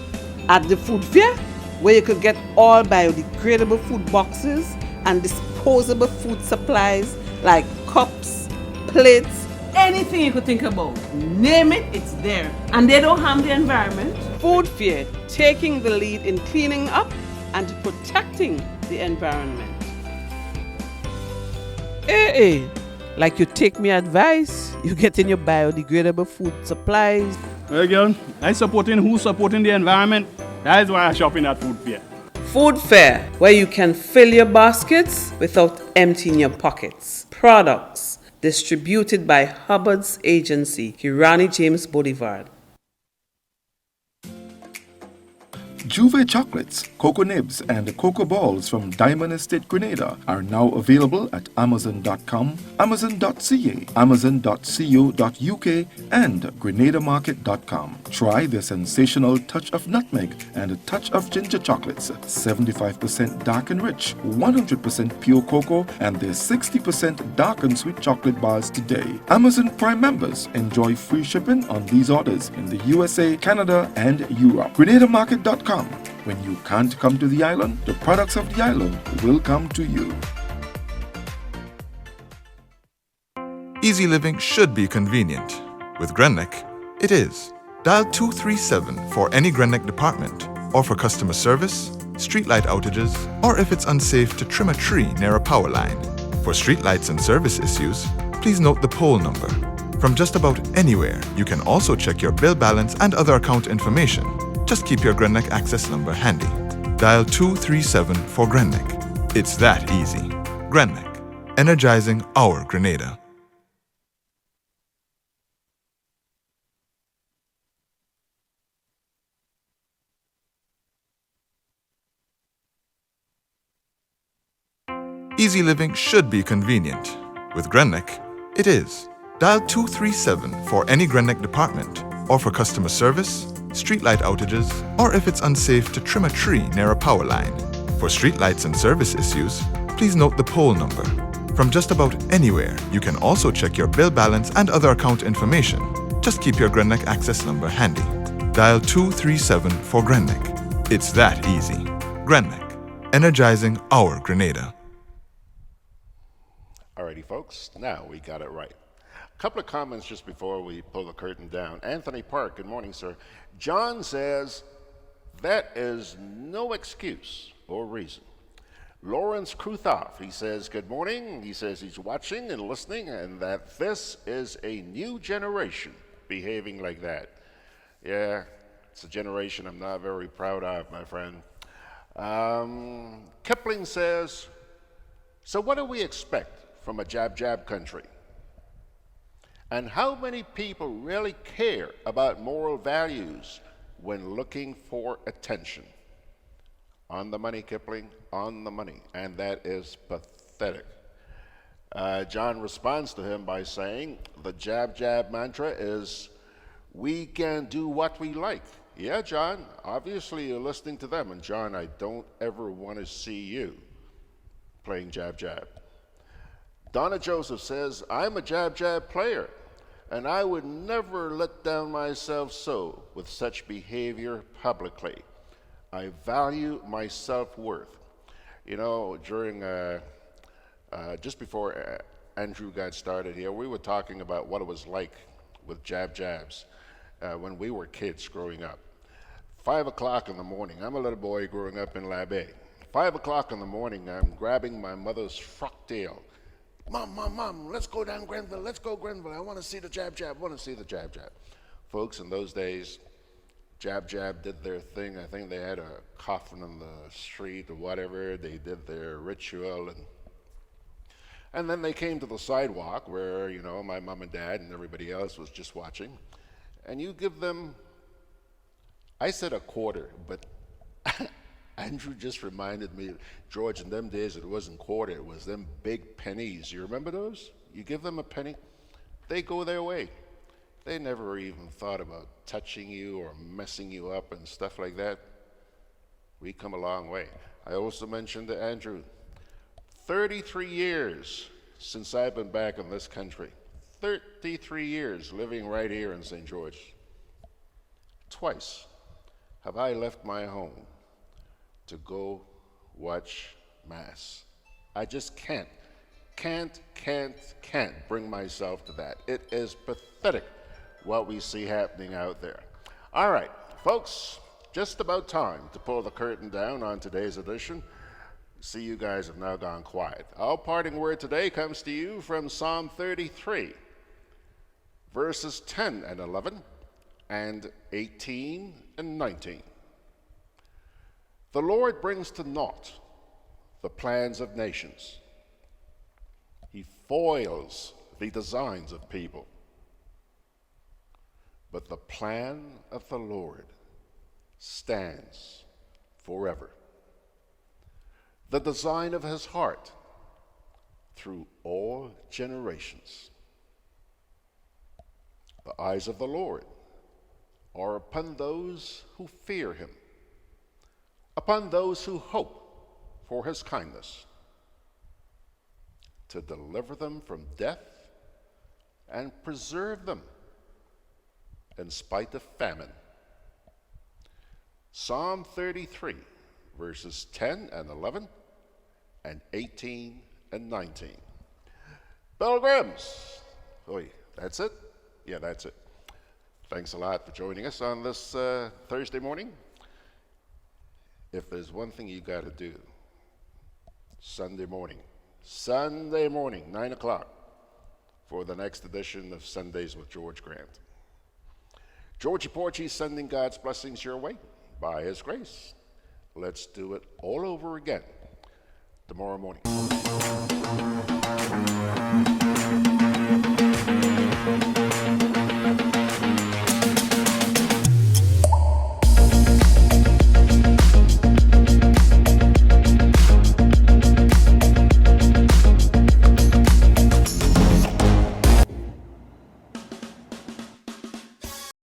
Speaker 2: At the food fair, where you could get all biodegradable food boxes and disposable food supplies like cups, plates, anything you could think about. Name it, it's there. And they don't harm the environment. Food fair, taking the lead in cleaning up and protecting the environment. Hey, like you take me advice, you get in your biodegradable food supplies.
Speaker 4: Well, girl, I supporting who's supporting the environment. That is why I shop in at food fair.
Speaker 2: Food fair, where you can fill your baskets without emptying your pockets. Products distributed by Hubbard's agency, Kirani James Boulevard.
Speaker 22: Juve chocolates, cocoa nibs, and cocoa balls from Diamond Estate Grenada are now available at Amazon.com, Amazon.ca, Amazon.co.uk, and GrenadaMarket.com. Try the sensational touch of nutmeg and a touch of ginger chocolates, 75% dark and rich, 100% pure cocoa, and their 60% dark and sweet chocolate bars today. Amazon Prime members enjoy free shipping on these orders in the USA, Canada, and Europe. GrenadaMarket.com. When you can't come to the island, the products of the island will come to you.
Speaker 6: Easy living should be convenient. With Grenec, it is. Dial 237 for any Grenec department, or for customer service, streetlight outages, or if it's unsafe to trim a tree near a power line. For streetlights and service issues, please note the pole number. From just about anywhere, you can also check your bill balance and other account information. Just keep your Grenec access number handy. Dial 237 for Grenec. It's that easy. Grenec, energizing our Grenada. Easy living should be convenient. With Grenec, it is. Dial 237 for any Grenec department, or for customer service, streetlight outages, or if it's unsafe to trim a tree near a power line. For streetlights and service issues, please note the pole number. From just about anywhere, you can also check your bill balance and other account information. Just keep your Grenneck access number handy. Dial 237 for Grenneck. It's that easy. Grenneck, energizing our Grenada.
Speaker 1: Alrighty, folks, now we got it right. A couple of comments just before we pull the curtain down. Anthony Park, good morning, sir. John says, that is no excuse or reason. Lawrence Kruthoff, he says, good morning. He says he's watching and listening and that this is a new generation behaving like that. Yeah, it's a generation I'm not very proud of, my friend. Kipling says, so what do we expect from a jab country? And how many people really care about moral values when looking for attention? On the money, Kipling, on the money. And that is pathetic. John responds to him by saying, the jab mantra is, we can do what we like. Yeah, John, obviously you're listening to them. And John, I don't ever want to see you playing jab. Donna Joseph says, I'm a jab player, and I would never let down myself so with such behavior publicly. I value my self-worth. You know, during, just before Andrew got started here, we were talking about what it was like with jabs when we were kids growing up. 5 o'clock in the morning, I'm a little boy growing up in Labé. 5 o'clock in the morning, I'm grabbing my mother's frock tail. Mom, let's go down Grenville, I want to see the jab, Folks, in those days, jab did their thing. I think they had a coffin on the street or whatever. They did their ritual, and then they came to the sidewalk where, you know, my mom and dad and everybody else was just watching. And you give them, I said a quarter, but Andrew just reminded me, George, in them days it wasn't quarter, it was them big pennies. You remember those? You give them a penny, they go their way. They never even thought about touching you or messing you up and stuff like that. We come a long way. I also mentioned to Andrew, 33 years since I've been back in this country. 33 years living right here in St. George. Twice have I left my home to go watch Mass. I just can't bring myself to that. It is pathetic what we see happening out there. All right, folks, just about time to pull the curtain down on today's edition. See, you guys have now gone quiet. Our parting word today comes to you from Psalm 33, verses 10 and 11, and 18 and 19. The Lord brings to naught the plans of nations. He foils the designs of people. But the plan of the Lord stands forever. The design of his heart through all generations. The eyes of the Lord are upon those who fear him, upon those who hope for his kindness, to deliver them from death and preserve them in spite of famine. Psalm 33, verses 10 and 11, and 18 and 19. Pilgrims, that's it? Yeah, that's it. Thanks a lot for joining us on this Thursday morning. If there's one thing you got to do, Sunday morning, 9 o'clock, for the next edition of Sundays with George Grant. Georgie Porgy sending God's blessings your way by his grace. Let's do it all over again tomorrow morning.